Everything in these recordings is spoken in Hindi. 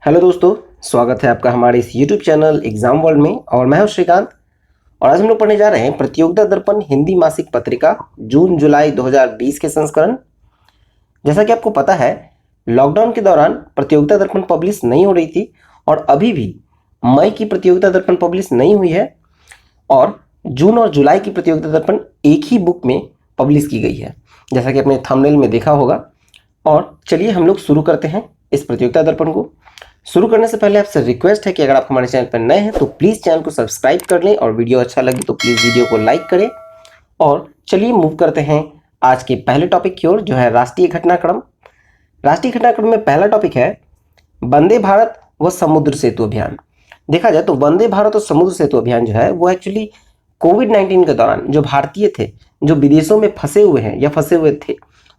हेलो दोस्तों, स्वागत है आपका हमारे इस YouTube चैनल एग्जाम वर्ल्ड में। और मैं हूं श्रीकांत। और आज हम लोग पढ़ने जा रहे हैं प्रतियोगिता दर्पण हिंदी मासिक पत्रिका जून जुलाई 2020 के संस्करण। जैसा कि आपको पता है, लॉकडाउन के दौरान प्रतियोगिता दर्पण पब्लिश नहीं हो रही थी और अभी भी मई की प्रतियोगिता दर्पण पब्लिश नहीं हुई है और जून और जुलाई की प्रतियोगिता दर्पण एक ही बुक में पब्लिश की गई है, जैसा कि आपने थंबनेल में देखा होगा। और चलिए हम लोग शुरू करते हैं इस प्रतियोगिता दर्पण को। शुरू करने से पहले आपसे रिक्वेस्ट है कि अगर आप हमारे चैनल पर नए हैं तो प्लीज़ चैनल को सब्सक्राइब कर लें और वीडियो अच्छा लगे तो प्लीज़ वीडियो को लाइक करें। और चलिए मूव करते हैं आज के पहले टॉपिक की ओर, जो है राष्ट्रीय घटनाक्रम। राष्ट्रीय घटनाक्रम में पहला टॉपिक है वंदे भारत व समुद्र सेतु अभियान। देखा जाए तो वंदे भारत और समुद्र सेतु अभियान जो है वो एक्चुअली कोविड-19 के दौरान जो भारतीय थे, जो विदेशों में फंसे हुए हैं या फंसे हुए थे,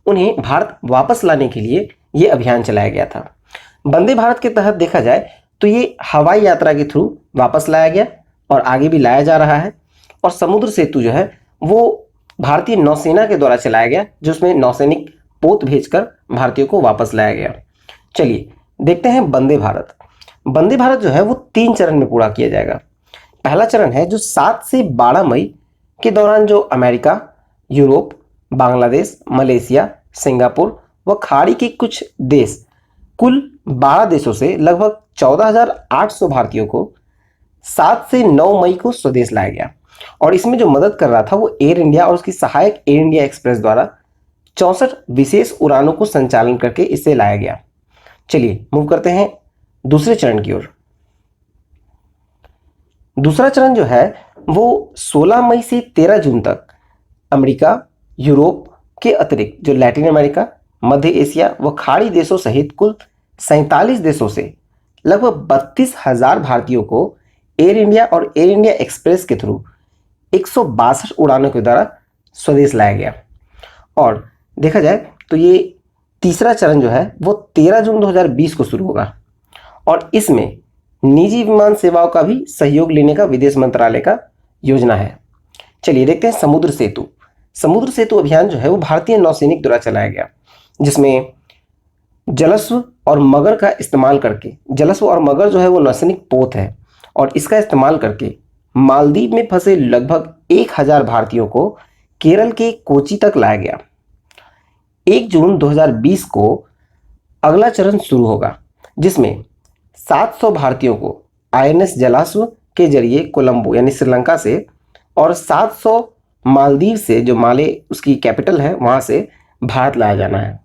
उन्हें भारत वापस लाने के लिए ये अभियान चलाया गया था। वंदे भारत के तहत देखा जाए तो ये हवाई यात्रा के थ्रू वापस लाया गया और आगे भी लाया जा रहा है। और समुद्र सेतु जो है वो भारतीय नौसेना के द्वारा चलाया गया, जिसमें नौसैनिक पोत भेजकर भारतीयों को वापस लाया गया। चलिए देखते हैं वंदे भारत। वंदे भारत जो है वो 3 चरण में पूरा किया जाएगा। पहला चरण है जो 7 से 12 मई के दौरान जो America, Europe, Bangladesh, Malaysia, Singapore व खाड़ी के कुछ देश, कुल 12 देशों से लगभग 14,800 भारतीयों को 7 से 9 मई को स्वदेश लाया गया। और इसमें जो मदद कर रहा था वो एयर इंडिया और उसकी सहायक एयर इंडिया एक्सप्रेस द्वारा 64 विशेष उड़ानों को संचालन करके इसे लाया गया। चलिए मूव करते हैं दूसरे चरण की ओर। दूसरा चरण जो है वो 16 मई से 13 जून तक अमेरिका, यूरोप के अतिरिक्त जो लैटिन अमेरिका, मध्य एशिया व खाड़ी देशों सहित कुल 47 देशों से लगभग 32,000 भारतीयों को एयर इंडिया और एयर इंडिया एक्सप्रेस के थ्रू 162 उड़ानों के द्वारा स्वदेश लाया गया। और देखा जाए तो ये तीसरा चरण जो है वो 13 जून 2020 को शुरू होगा और इसमें निजी विमान सेवाओं का भी सहयोग लेने का विदेश मंत्रालय का योजना है। चलिए देखते हैं समुद्र सेतु। समुद्र सेतु अभियान जो है वो भारतीय नौसैनिक द्वारा चलाया गया, जिसमें जलस्व और मगर का इस्तेमाल करके, जलस्व और मगर जो है वो नौसैनिक पोत है और इसका इस्तेमाल करके मालदीव में फंसे लगभग 1000 भारतीयों को केरल के कोची तक लाया गया। 1 जून 2020 को अगला चरण शुरू होगा, जिसमें 700 भारतीयों को INS जलाश्व के जरिए कोलंबो यानी श्रीलंका से और 700 मालदीव से, जो माले उसकी कैपिटल है, वहां से भारत लाया जाना है।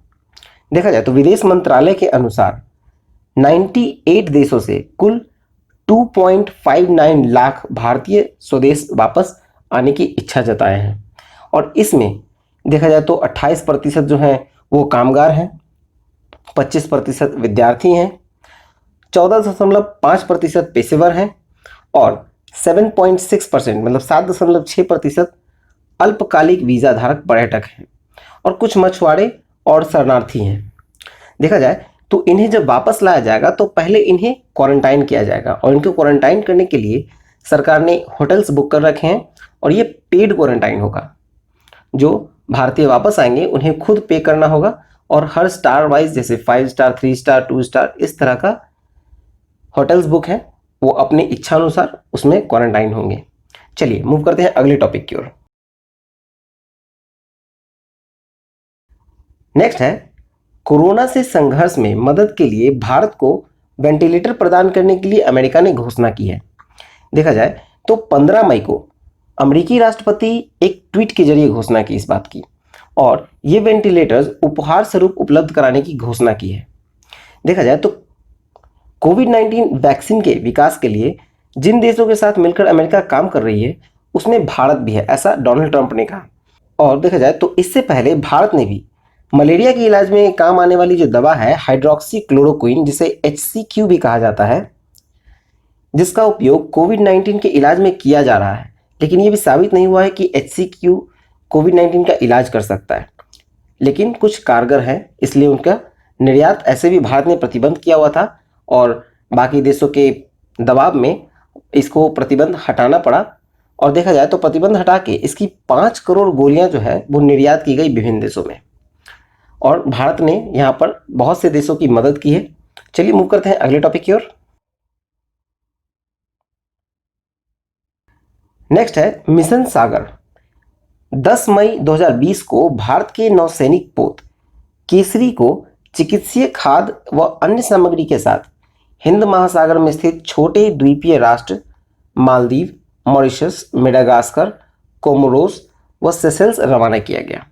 देखा जाए तो विदेश मंत्रालय के अनुसार 98 देशों से कुल 2.59 लाख भारतीय स्वदेश वापस आने की इच्छा जताए हैं। और इसमें देखा जाए तो 28% जो हैं वो कामगार हैं, 25% विद्यार्थी हैं, 14.5% पेशेवर हैं और 7.6% मतलब 7.6% अल्पकालिक वीजा धारक पर्यटक हैं और कुछ मछुआरे और शरणार्थी हैं। देखा जाए तो इन्हें जब वापस लाया जाएगा तो पहले इन्हें क्वारंटाइन किया जाएगा और इनको क्वारंटाइन करने के लिए सरकार ने होटल्स बुक कर रखे हैं और ये पेड क्वारंटाइन होगा। जो भारतीय वापस आएंगे उन्हें खुद पे करना होगा और हर स्टार वाइज, जैसे 5 स्टार, 3 स्टार, 2 स्टार, इस तरह का होटल्स बुक है, वो अपनी इच्छा अनुसार उसमें क्वारंटाइन होंगे। चलिए मूव करते हैं अगले टॉपिक की ओर। नेक्स्ट है कोरोना से संघर्ष में मदद के लिए भारत को वेंटिलेटर प्रदान करने के लिए अमेरिका ने घोषणा की है। देखा जाए तो 15 मई को अमेरिकी राष्ट्रपति एक ट्वीट के जरिए घोषणा की इस बात की और ये वेंटिलेटर्स उपहार स्वरूप उपलब्ध कराने की घोषणा की है। देखा जाए तो कोविड-19 वैक्सीन के विकास के लिए जिन देशों के साथ मिलकर अमेरिका काम कर रही है उसमें भारत भी है, ऐसा डोनाल्ड ट्रंप ने कहा। और देखा जाए तो इससे पहले भारत ने भी मलेरिया के इलाज में काम आने वाली जो दवा है हाइड्रोक्सी क्लोरोक्विन, जिसे HCQ भी कहा जाता है, जिसका उपयोग कोविड-19 के इलाज में किया जा रहा है, लेकिन ये भी साबित नहीं हुआ है कि HCQ कोविड-19 का इलाज कर सकता है, लेकिन कुछ कारगर है, इसलिए उनका निर्यात ऐसे भी भारत ने प्रतिबंध किया हुआ था और बाकी देशों के दबाव में इसको प्रतिबंध हटाना पड़ा। और देखा जाए तो प्रतिबंध हटा के इसकी 5 करोड़ गोलियां जो है वो निर्यात की गई विभिन्न देशों में और भारत ने यहाँ पर बहुत से देशों की मदद की है। चलिए मूव करते हैं अगले टॉपिक की ओर। नेक्स्ट है मिशन सागर। 10 मई 2020 को भारत के नौसैनिक पोत केसरी को चिकित्सीय खाद्य व अन्य सामग्री के साथ हिंद महासागर में स्थित छोटे द्वीपीय राष्ट्र मालदीव, मॉरिशस, मेडागास्कर, कोमोरोस व सेशेल्स रवाना किया गया।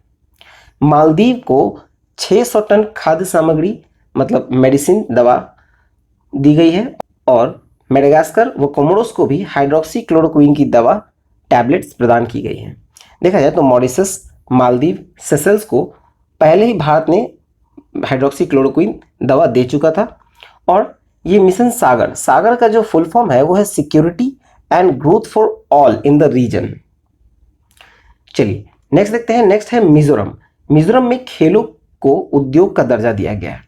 मालदीव को 600 टन खाद्य सामग्री मतलब मेडिसिन दवा दी गई है और मेडागास्कर व कोमोरोस को भी हाइड्रोक्सी क्लोरोक्विन की दवा टैबलेट्स प्रदान की गई हैं। देखा जाए तो मॉरिशस, मालदीव, सेशेल्स को पहले ही भारत ने हाइड्रोक्सी क्लोरोक्विन दवा दे चुका था। और ये मिशन सागर, सागर का जो फुल फॉर्म है वो है security and growth for all in the region. चलिए नेक्स्ट देखते हैं। नेक्स्ट है मिजोरम। मिजोरम में खेलों को उद्योग का दर्जा दिया गया है।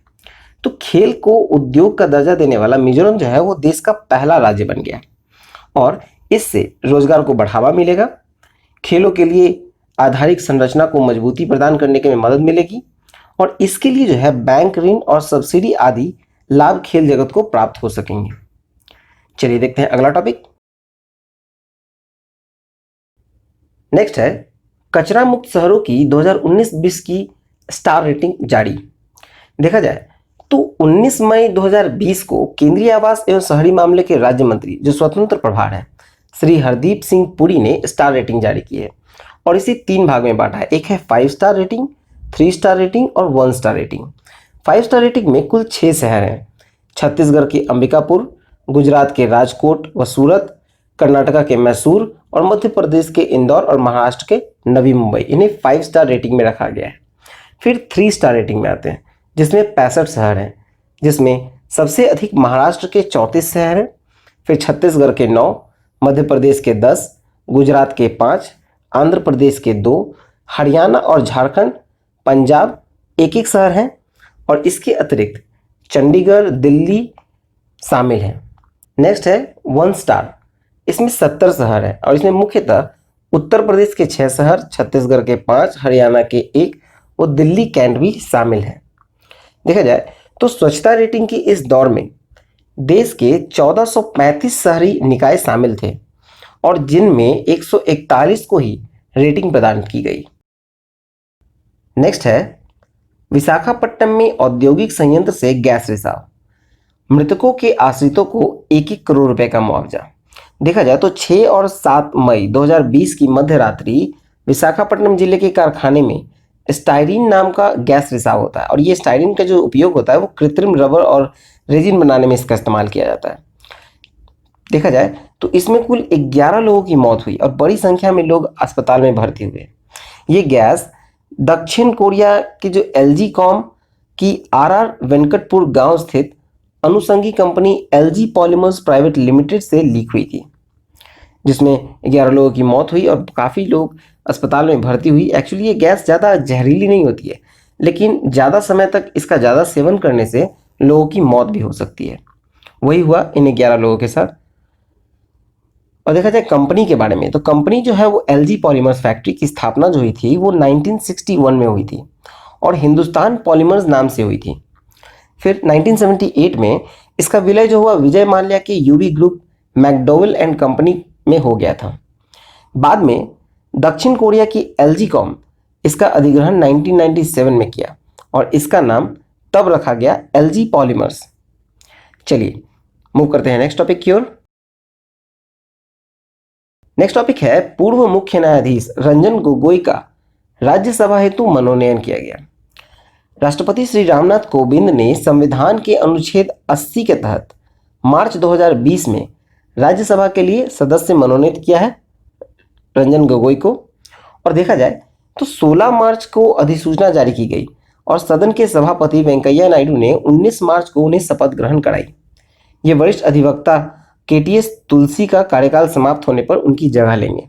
तो खेल को उद्योग का दर्जा देने वाला मिजोरम जो है वो देश का पहला राज्य बन गया और इससे रोजगार को बढ़ावा मिलेगा, खेलों के लिए आधारिक संरचना को मजबूती प्रदान करने के में मदद मिलेगी और इसके लिए जो है बैंक ऋण और सब्सिडी आदि लाभ खेल जगत को प्राप्त हो सकेंगे। चलिए देखते हैं अगला टॉपिक। नेक्स्ट है कचरा मुक्त शहरों की 2019-20 की स्टार रेटिंग जारी। देखा जाए तो 19 मई 2020 को केंद्रीय आवास एवं शहरी मामले के राज्य मंत्री जो स्वतंत्र प्रभार है श्री हरदीप सिंह पुरी ने स्टार रेटिंग जारी की है और इसे 3 भाग में बांटा है। एक है 5 स्टार रेटिंग, 3 स्टार रेटिंग और 1 स्टार रेटिंग। 5 स्टार रेटिंग में कुल 6 शहर हैं। छत्तीसगढ़ के अंबिकापुर, गुजरात के राजकोट व सूरत, कर्नाटका के मैसूर और मध्य प्रदेश के इंदौर और महाराष्ट्र के नवी मुंबई। इन्हें 5 स्टार रेटिंग में रखा गया है। फिर 3 स्टार रेटिंग में आते हैं जिसमें 65 शहर हैं, जिसमें सबसे अधिक महाराष्ट्र के 34 शहर हैं, फिर छत्तीसगढ़ के 9, मध्य प्रदेश के 10, गुजरात के 5, आंध्र प्रदेश के 2, हरियाणा और झारखंड, पंजाब एक एक शहर हैं और इसके अतिरिक्त चंडीगढ़, दिल्ली शामिल हैं। नेक्स्ट है 1 स्टार। इसमें 70 शहर हैं और इसमें मुख्यतः उत्तर प्रदेश के 6 शहर, छत्तीसगढ़ के 5, हरियाणा के 1 और दिल्ली कैंट भी शामिल हैं। देखा जाए तो स्वच्छता रेटिंग की इस दौर में देश के 1435 शहरी निकाय शामिल थे और जिनमें 141 को ही रेटिंग प्रदान की गई। नेक्स्ट है विशाखापट्टनम में औद्योगिक संयंत्र से गैस रिसाव, मृतकों के आश्रितों को 1-1 करोड़ रुपए का मुआवजा। देखा जाए तो 6 और 7 मई 2020 की मध्य रात्रि विशाखापट्टनम जिले के कारखाने में स्टाइरीन नाम का गैस रिसाव होता है और ये स्टाइरीन का जो उपयोग होता है वो कृत्रिम रबर और रेजिन बनाने में इसका इस्तेमाल किया जाता है। देखा जाए तो इसमें कुल 11 लोगों की मौत हुई और बड़ी संख्या में लोग अस्पताल में भर्ती हुए। ये गैस दक्षिण कोरिया की जो एलजी कॉम की आरआर वेंकटपुर गांव स्थित अनुषंगी company LG polymers private limited से लीक हुई थी, जिसमें 11 लोगों की मौत हुई और काफ़ी लोग अस्पताल में भर्ती हुई। एक्चुअली ये गैस ज़्यादा जहरीली नहीं होती है, लेकिन ज़्यादा समय तक इसका ज़्यादा सेवन करने से लोगों की मौत भी हो सकती है। वही हुआ इन 11 लोगों के साथ। और देखा जाए कंपनी के बारे में तो कंपनी जो है वो एलजी पॉलीमर्स फैक्ट्री की स्थापना जो हुई थी वो 1961 में हुई थी और हिंदुस्तान पॉलीमर्स नाम से हुई थी। फिर 1978 में इसका विलय जो हुआ विजय माल्या के UV group McDowell and company में हो गया था। बाद में दक्षिण कोरिया की एलजी कॉम इसका अधिग्रहण 1997 में किया और इसका नाम तब रखा गया एलजी पॉलीमर्स। चलिए मूव करते हैं नेक्स्ट टॉपिक की ओर। नेक्स्ट टॉपिक है पूर्व मुख्य न्यायाधीश रंजन गोगोई का राज्यसभा हेतु मनोनयन किया गया। राष्ट्रपति श्री रामनाथ कोविंद ने संविधान के अनुच्छेद 80 के तहत मार्च 2020 में राज्यसभा के लिए सदस्य मनोनीत किया है रंजन गोगोई को। और देखा जाए तो 16 मार्च को अधिसूचना जारी की गई और सदन के सभापति वेंकैया नायडू ने 19 मार्च को उन्हें शपथ ग्रहण कराई। ये वरिष्ठ अधिवक्ता केटीएस तुलसी का कार्यकाल समाप्त होने पर उनकी जगह लेंगे।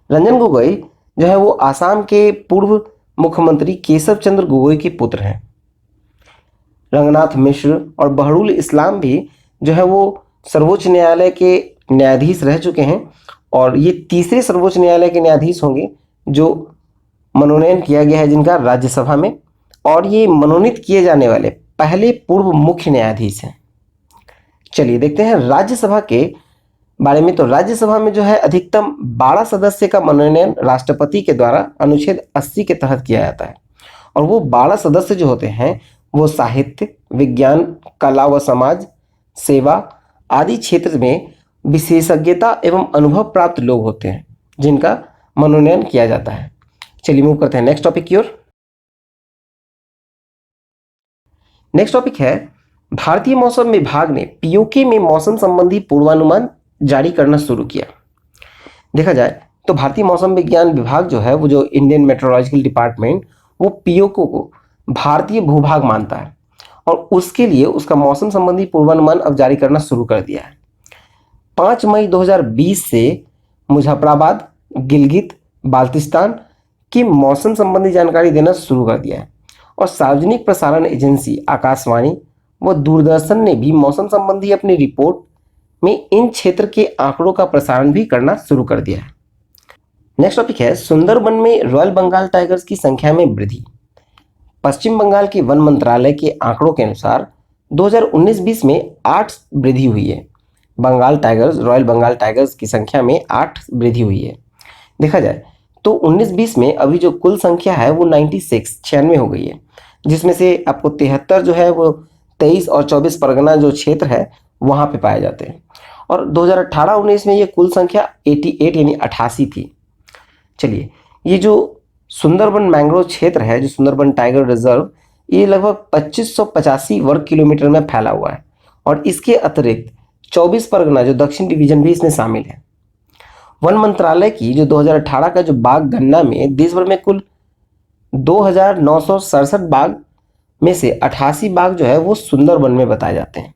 रंजन गोगोई जो है वो आसाम के पूर्व मुख्यमंत्री केशव चंद्र गोगोई के पुत्र हैं। रंगनाथ मिश्र और बहरुल इस्लाम भी जो है वो सर्वोच्च न्यायालय के न्यायाधीश रह चुके हैं और ये तीसरे सर्वोच्च न्यायालय के न्यायाधीश होंगे जो मनोनयन किया गया है जिनका राज्यसभा में। और ये मनोनीत किए जाने वाले पहले पूर्व मुख्य न्यायाधीश हैं। चलिए देखते हैं राज्यसभा के बारे में। तो राज्यसभा में जो है अधिकतम 12 सदस्य का मनोनयन राष्ट्रपति के द्वारा अनुच्छेद 80 के तहत किया जाता है। और वो 12 सदस्य जो होते हैं वो साहित्य, विज्ञान, कला व समाज, सेवा आदि क्षेत्र में विशेषज्ञता एवं अनुभव प्राप्त लोग होते हैं जिनका मनोनयन किया जाता है। चलिए मूव करते हैं नेक्स्ट टॉपिक की ओर। नेक्स्ट टॉपिक है भारतीय मौसम विभाग ने पीओके में मौसम संबंधी पूर्वानुमान जारी करना शुरू किया। देखा जाए तो भारतीय मौसम विज्ञान विभाग जो है वो जो इंडियन मेट्रोलॉजिकल डिपार्टमेंट वो पीओके को भारतीय भूभाग मानता है और उसके लिए उसका मौसम संबंधी पूर्वानुमान अब जारी करना शुरू कर दिया है। 5 मई 2020 से मुजफ्फराबाद, गिलगित बाल्तिस्तान की मौसम संबंधी जानकारी देना शुरू कर दिया है। और सार्वजनिक प्रसारण एजेंसी आकाशवाणी व दूरदर्शन ने भी मौसम संबंधी अपनी रिपोर्ट में इन क्षेत्र के आंकड़ों का प्रसारण भी करना शुरू कर दिया है। नेक्स्ट टॉपिक है सुंदरबन में रॉयल बंगाल टाइगर्स की संख्या में वृद्धि। पश्चिम बंगाल के वन मंत्रालय के आंकड़ों के अनुसार 2019-20 में 8 वृद्धि हुई है। Bengal tigers, royal Bengal tigers की संख्या में 8 वृद्धि हुई है। देखा जाए तो 19-20 में अभी जो कुल संख्या है वो 96 हो गई है, जिसमें से आपको 73 जो है वो 23 और 24 परगना जो क्षेत्र है वहाँ पे पाए जाते हैं। और 2018-19 में ये कुल संख्या 88 यानी 88 थी। चलिए ये जो सुंदरबन मैंग्रोव क्षेत्र है, जो सुंदरबन टाइगर रिजर्व, ये लगभग 2585 वर्ग किलोमीटर में फैला हुआ है। और इसके अतिरिक्त 24 परगना जो दक्षिण डिवीजन भी इसमें शामिल है। वन मंत्रालय की जो 2018 का जो बाघ गणना में देश भर में कुल 2967 बाघ में से 88 बाघ जो है वो सुंदरबन में बताए जाते हैं।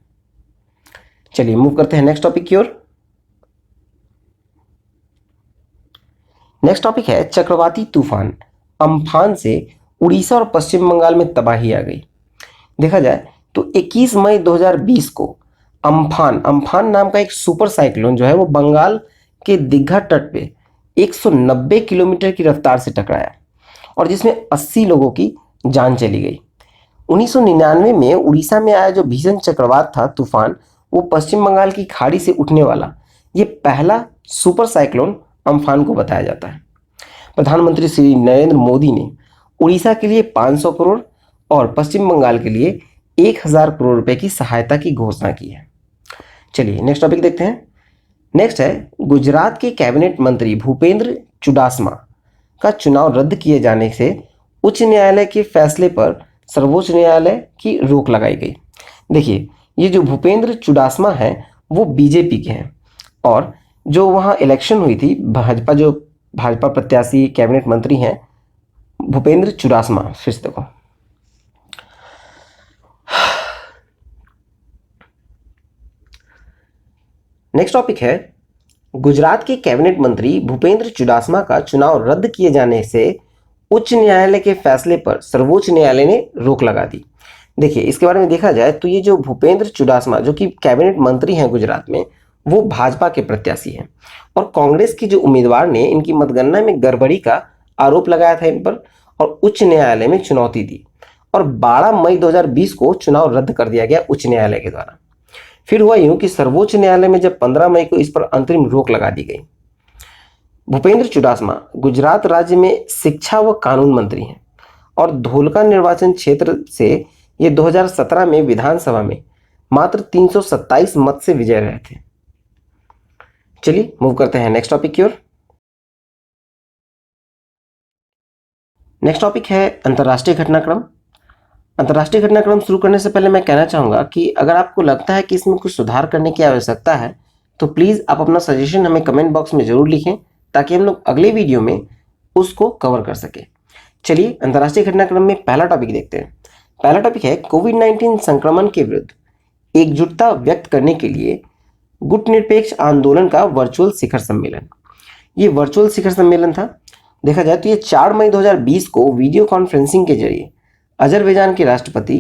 चलिए मूव करते हैं नेक्स्ट टॉपिक की ओर। नेक्स्ट टॉपिक है चक्रवाती तूफान अम्फान से उड़ीसा और पश्चिम बंगाल में तबाही आ गई। देखा जाए तो 21 मई 2020 को अम्फान नाम का एक सुपर साइक्लोन जो है वो बंगाल के दीघा तट पे 190 किलोमीटर की रफ्तार से टकराया और जिसमें 80 लोगों की जान चली गई। 1999 में उड़ीसा में आया जो भीषण चक्रवात था तूफान, वो पश्चिम बंगाल की खाड़ी से उठने वाला ये पहला सुपर साइक्लोन अम्फान को बताया जाता है। प्रधानमंत्री श्री नरेंद्र मोदी ने उड़ीसा के लिए 500 करोड़ और पश्चिम बंगाल के लिए 1000 करोड़ रुपए की सहायता की घोषणा की है। चलिए नेक्स्ट टॉपिक देखते हैं। नेक्स्ट है गुजरात के कैबिनेट मंत्री भूपेंद्र चुडासमा का चुनाव रद्द किए जाने से उच्च न्यायालय के फैसले पर सर्वोच्च न्यायालय की रोक लगाई गई। देखिए ये जो भूपेंद्र चुडासमा हैं वो बीजेपी के हैं और जो वहाँ इलेक्शन हुई थी भाजपा प्रत्याशी कैबिनेट मंत्री हैं भूपेंद्र चुडासमा। फिर से देखो नेक्स्ट टॉपिक है गुजरात के कैबिनेट मंत्री भूपेंद्र चुडासमा का चुनाव रद्द किए जाने से उच्च न्यायालय के फैसले पर सर्वोच्च न्यायालय ने रोक लगा दी। देखिए इसके बारे में देखा जाए तो ये जो भूपेंद्र चुडासमा जो कि कैबिनेट मंत्री हैं गुजरात में, वो भाजपा के प्रत्याशी हैं और कांग्रेस की जो उम्मीदवार ने इनकी मतगणना में गड़बड़ी का आरोप लगाया था इन पर और उच्च न्यायालय में चुनौती दी और 12 मई 2020 को चुनाव रद्द कर दिया गया उच्च न्यायालय के द्वारा। फिर हुआ यूं कि सर्वोच्च न्यायालय में जब 15 मई को इस पर अंतरिम रोक लगा दी गई। भूपेंद्र चुडासमा गुजरात राज्य में शिक्षा व कानून मंत्री हैं और धोलका निर्वाचन क्षेत्र से ये 2017 में विधानसभा में मात्र 327 मत से विजय रहे थे। चलिए मूव करते हैं नेक्स्ट टॉपिक की ओर। नेक्स्ट टॉपिक है अंतर्राष्ट्रीय घटनाक्रम। अंतर्राष्ट्रीय घटनाक्रम शुरू करने से पहले मैं कहना चाहूँगा कि अगर आपको लगता है कि इसमें कुछ सुधार करने की आवश्यकता है तो प्लीज़ आप अपना सजेशन हमें कमेंट बॉक्स में ज़रूर लिखें ताकि हम लोग अगले वीडियो में उसको कवर कर सकें। चलिए अंतर्राष्ट्रीय घटनाक्रम में पहला टॉपिक देखते हैं। पहला टॉपिक है कोविड-19 संक्रमण के विरुद्ध एकजुटता व्यक्त करने के लिए गुटनिरपेक्ष आंदोलन का वर्चुअल शिखर सम्मेलन। ये वर्चुअल शिखर सम्मेलन था। देखा जाए तो ये 4 मई 2020 को वीडियो कॉन्फ्रेंसिंग के जरिए अजरबैजान के राष्ट्रपति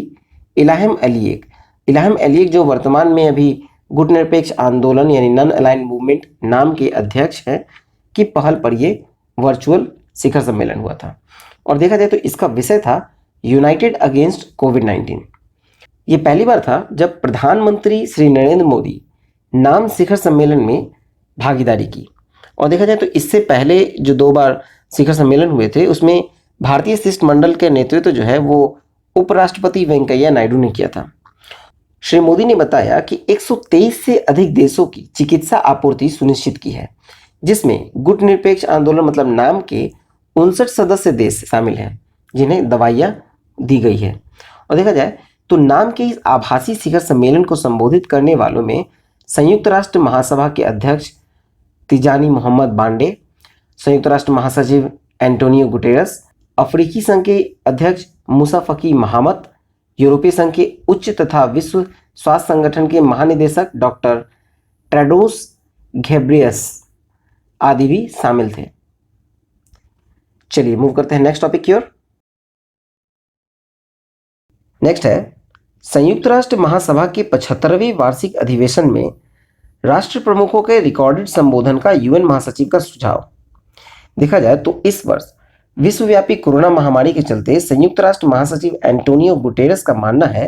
इल्हाम अलीयेव जो वर्तमान में अभी गुटनिरपेक्ष आंदोलन यानी नॉन अलाइन्ड मूवमेंट नाम के अध्यक्ष हैं की पहल पर ये वर्चुअल शिखर सम्मेलन हुआ था। और देखा जाए तो इसका विषय था यूनाइटेड अगेंस्ट कोविड-19। ये पहली बार था जब प्रधानमंत्री श्री नरेंद्र मोदी नाम शिखर सम्मेलन में भागीदारी की। और देखा जाए तो इससे पहले जो 2 बार शिखर सम्मेलन हुए थे उसमें भारतीय शिष्टमंडल के नेतृत्व जो है वो उपराष्ट्रपति वेंकैया नायडू ने किया था। श्री मोदी ने बताया कि 123 से अधिक देशों की चिकित्सा आपूर्ति सुनिश्चित की है, जिसमें गुटनिरपेक्ष आंदोलन मतलब नाम के 59 सदस्य देश शामिल हैं जिन्हें दवाइयाँ दी गई है। और देखा जाए तो नाम के इस आभासी शिखर सम्मेलन को संबोधित करने वालों में संयुक्त राष्ट्र महासभा के अध्यक्ष तिजानी मोहम्मद बांडे, संयुक्त राष्ट्र महासचिव एंटोनियो गुटेरस, अफ्रीकी संघ के अध्यक्ष मूसा फकी महामत, यूरोपीय संघ के उच्च तथा विश्व स्वास्थ्य संगठन के महानिदेशक डॉक्टर टेड्रोस घेब्रेयस आदि भी शामिल थे। चलिए मूव करते हैं नेक्स्ट टॉपिक की ओर। नेक्स्ट है संयुक्त राष्ट्र महासभा के 75वें वार्षिक अधिवेशन में राष्ट्र प्रमुखों के रिकॉर्डेड संबोधन का यूएन महासचिव का सुझाव। देखा जाए तो इस वर्ष विश्वव्यापी कोरोना महामारी के चलते संयुक्त राष्ट्र महासचिव एंटोनियो गुटेरेस का मानना है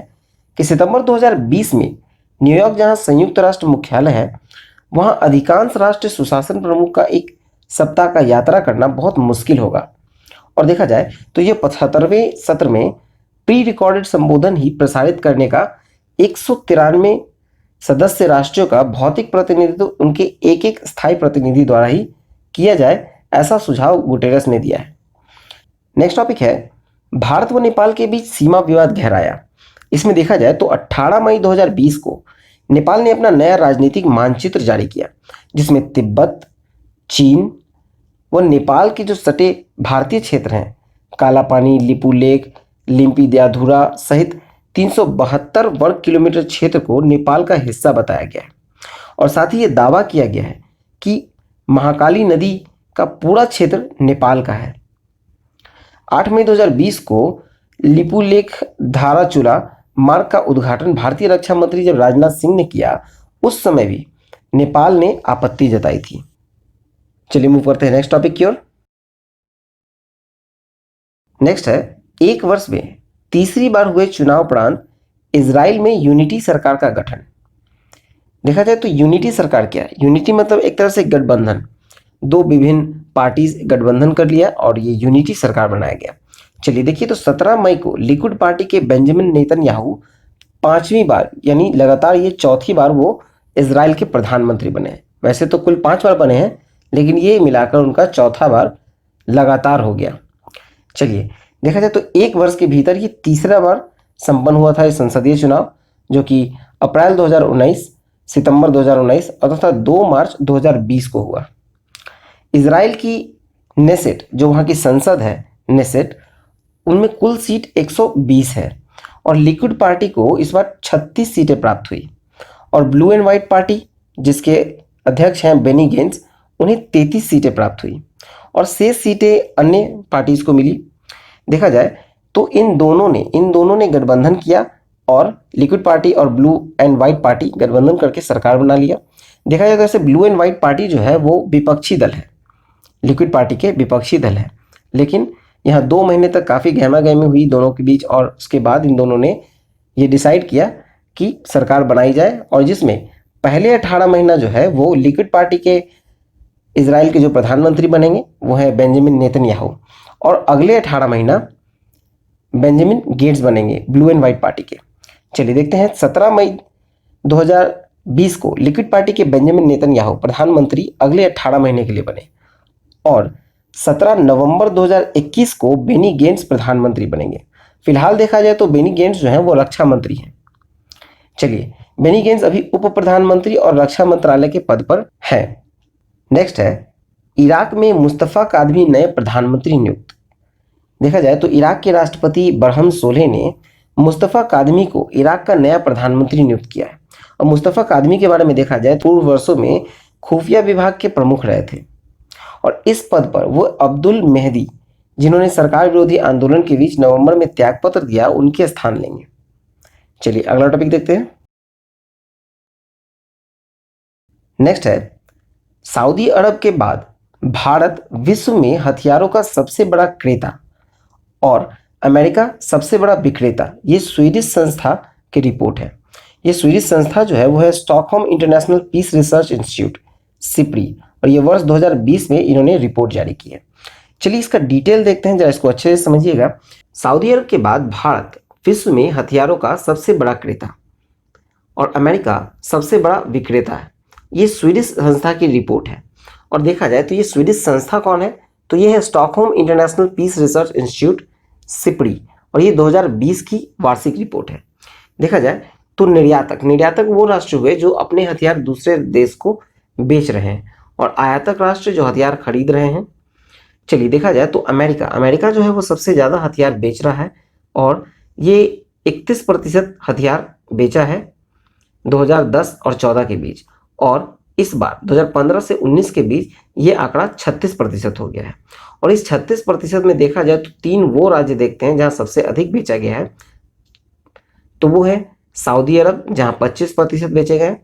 कि सितंबर 2020 में न्यूयॉर्क, जहां संयुक्त राष्ट्र मुख्यालय है, वहां अधिकांश राष्ट्र सुशासन प्रमुख का एक सप्ताह का यात्रा करना बहुत मुश्किल होगा। और देखा जाए तो ये 75वें सत्र में प्री रिकॉर्डेड संबोधन ही प्रसारित करने का 193 सदस्य राष्ट्रों का भौतिक प्रतिनिधित्व उनके एक एक स्थायी प्रतिनिधि द्वारा ही किया जाए, ऐसा सुझाव गुटेरेस ने दिया है। नेक्स्ट टॉपिक है भारत व नेपाल के बीच सीमा विवाद गहराया। इसमें देखा जाए तो 18 मई 2020 को नेपाल ने अपना नया राजनीतिक मानचित्र जारी किया, जिसमें तिब्बत, चीन व नेपाल के जो सटे भारतीय क्षेत्र हैं, कालापानी, लिपुलेख, लिम्पियाधुरा सहित 372 वर्ग किलोमीटर क्षेत्र को नेपाल का हिस्सा बताया गया है। और साथ ही ये दावा किया गया है कि महाकाली नदी का पूरा क्षेत्र नेपाल का है। 8 मई 2020 को लिपुलेख धाराचुला मार्ग का उद्घाटन भारतीय रक्षा मंत्री जब राजनाथ सिंह ने किया, उस समय भी नेपाल ने आपत्ति जताई थी। चलिए मूव करते हैं नेक्स्ट टॉपिक की ओर। नेक्स्ट है एक वर्ष में तीसरी बार हुए चुनाव उपरांत इजराइल में यूनिटी सरकार का गठन। देखा जाए तो यूनिटी सरकार क्या है? यूनिटी मतलब एक तरह से गठबंधन, 2 विभिन्न पार्टीज गठबंधन कर लिया और ये यूनिटी सरकार बनाया गया। चलिए देखिए तो 17 मई को लिकुड पार्टी के बेंजामिन नेतन्याहू 5वीं बार यानी लगातार ये 4थी बार वो इजराइल के प्रधानमंत्री बने हैं। वैसे तो कुल 5 बार बने हैं, लेकिन ये मिलाकर उनका 4था बार लगातार हो गया। चलिए देखा जाए तो एक वर्ष के भीतर ये तीसरा बार संपन्न हुआ था ये संसदीय चुनाव, जो कि अप्रैल 2019, सितंबर 2019 और तथा 2 मार्च 2020 को हुआ। इजराइल की नेसेट, जो वहाँ की संसद है नेसेट, उनमें कुल सीट 120 है और लिक्विड पार्टी को इस बार 36 सीटें प्राप्त हुई और ब्लू एंड व्हाइट पार्टी, जिसके अध्यक्ष हैं बेनी गेंट्स, उन्हें 33 सीटें प्राप्त हुई और शेष सीटें अन्य पार्टीज को मिली। देखा जाए तो इन दोनों ने गठबंधन किया और लिक्विड पार्टी और ब्लू एंड व्हाइट पार्टी गठबंधन करके सरकार बना लिया। देखा जाए तो ऐसे ब्लू एंड व्हाइट पार्टी जो है वो विपक्षी दल है, लिक्विड पार्टी के विपक्षी दल है, लेकिन यहाँ 2 महीने तक काफ़ी गहमागहमी हुई दोनों के बीच और उसके बाद इन दोनों ने ये डिसाइड किया कि सरकार बनाई जाए, और जिसमें पहले 18 महीना जो है वो लिक्विड पार्टी के इजराइल के जो प्रधानमंत्री बनेंगे वो है बेंजामिन नेतन्याहू और अगले 18 महीना बेंजामिन गेट्स बनेंगे ब्लू एंड व्हाइट पार्टी के। चलिए देखते हैं 17 मई 2020 को लिक्विड पार्टी के बेंजामिन नेतन्याहू प्रधानमंत्री अगले 18 महीने के लिए बने और 17 नवंबर 2021 को बेनी गेंट्स प्रधानमंत्री बनेंगे। फिलहाल देखा जाए तो बेनी गेंट्स जो हैं वो रक्षा मंत्री हैं। चलिए बेनी गेंट्स अभी उप प्रधानमंत्री और रक्षा मंत्रालय के पद पर हैं। नेक्स्ट है इराक में मुस्तफ़ा कादमी नए प्रधानमंत्री नियुक्त। देखा जाए तो इराक के राष्ट्रपति बरहम सोलेह ने मुस्तफ़ा कादमी को इराक का नया प्रधानमंत्री नियुक्त किया है। और मुस्तफ़ा कादमी के बारे में देखा जाए तो पूर्व वर्षों में खुफिया विभाग के प्रमुख रहे थे और इस पद पर वो अब्दुल मेहदी, जिन्होंने सरकार विरोधी आंदोलन के बीच नवंबर में त्यागपत्र दिया, उनके स्थान लेंगे। चलिए अगला टॉपिक देखते हैं। नेक्स्ट है सऊदी अरब के बाद भारत विश्व में हथियारों का सबसे बड़ा क्रेता और अमेरिका सबसे बड़ा विक्रेता, ये स्वीडिश संस्था की रिपोर्ट है। ये स्वीडिश संस्था जो है वो है Stockholm International Peace Research Institute, SIPRI, और ये वर्ष 2020 में इन्होंने रिपोर्ट जारी की है। चलिए इसका डिटेल देखते हैं, जरा इसको अच्छे से समझिएगा। सऊदी अरब के बाद भारत विश्व में हथियारों का सबसे बड़ा क्रेता और अमेरिका सबसे बड़ा विक्रेता है। ये स्वीडिश संस्था की रिपोर्ट है। और देखा जाए तो ये स्वीडिश संस्था कौन है, तो ये है Stockholm International Peace Research Institute, SIPRI, और ये 2020 की वार्षिक रिपोर्ट है। देखा जाए तो निर्यातक वो राष्ट्र हुए जो अपने हथियार दूसरे देश को बेच रहे हैं, और आयातक राष्ट्र जो हथियार खरीद रहे हैं। चलिए देखा जाए तो अमेरिका जो है वो सबसे ज़्यादा हथियार बेच रहा है, और ये 31% हथियार बेचा है 2010 और 14 के बीच, और इस बार 2015 से 19 के बीच ये आंकड़ा 36% हो गया है। और इस 36% में देखा जाए तो 3 वो राज्य देखते हैं जहां सबसे अधिक बेचा गया है, तो वो है सऊदी अरब जहां 25% बेचे गए,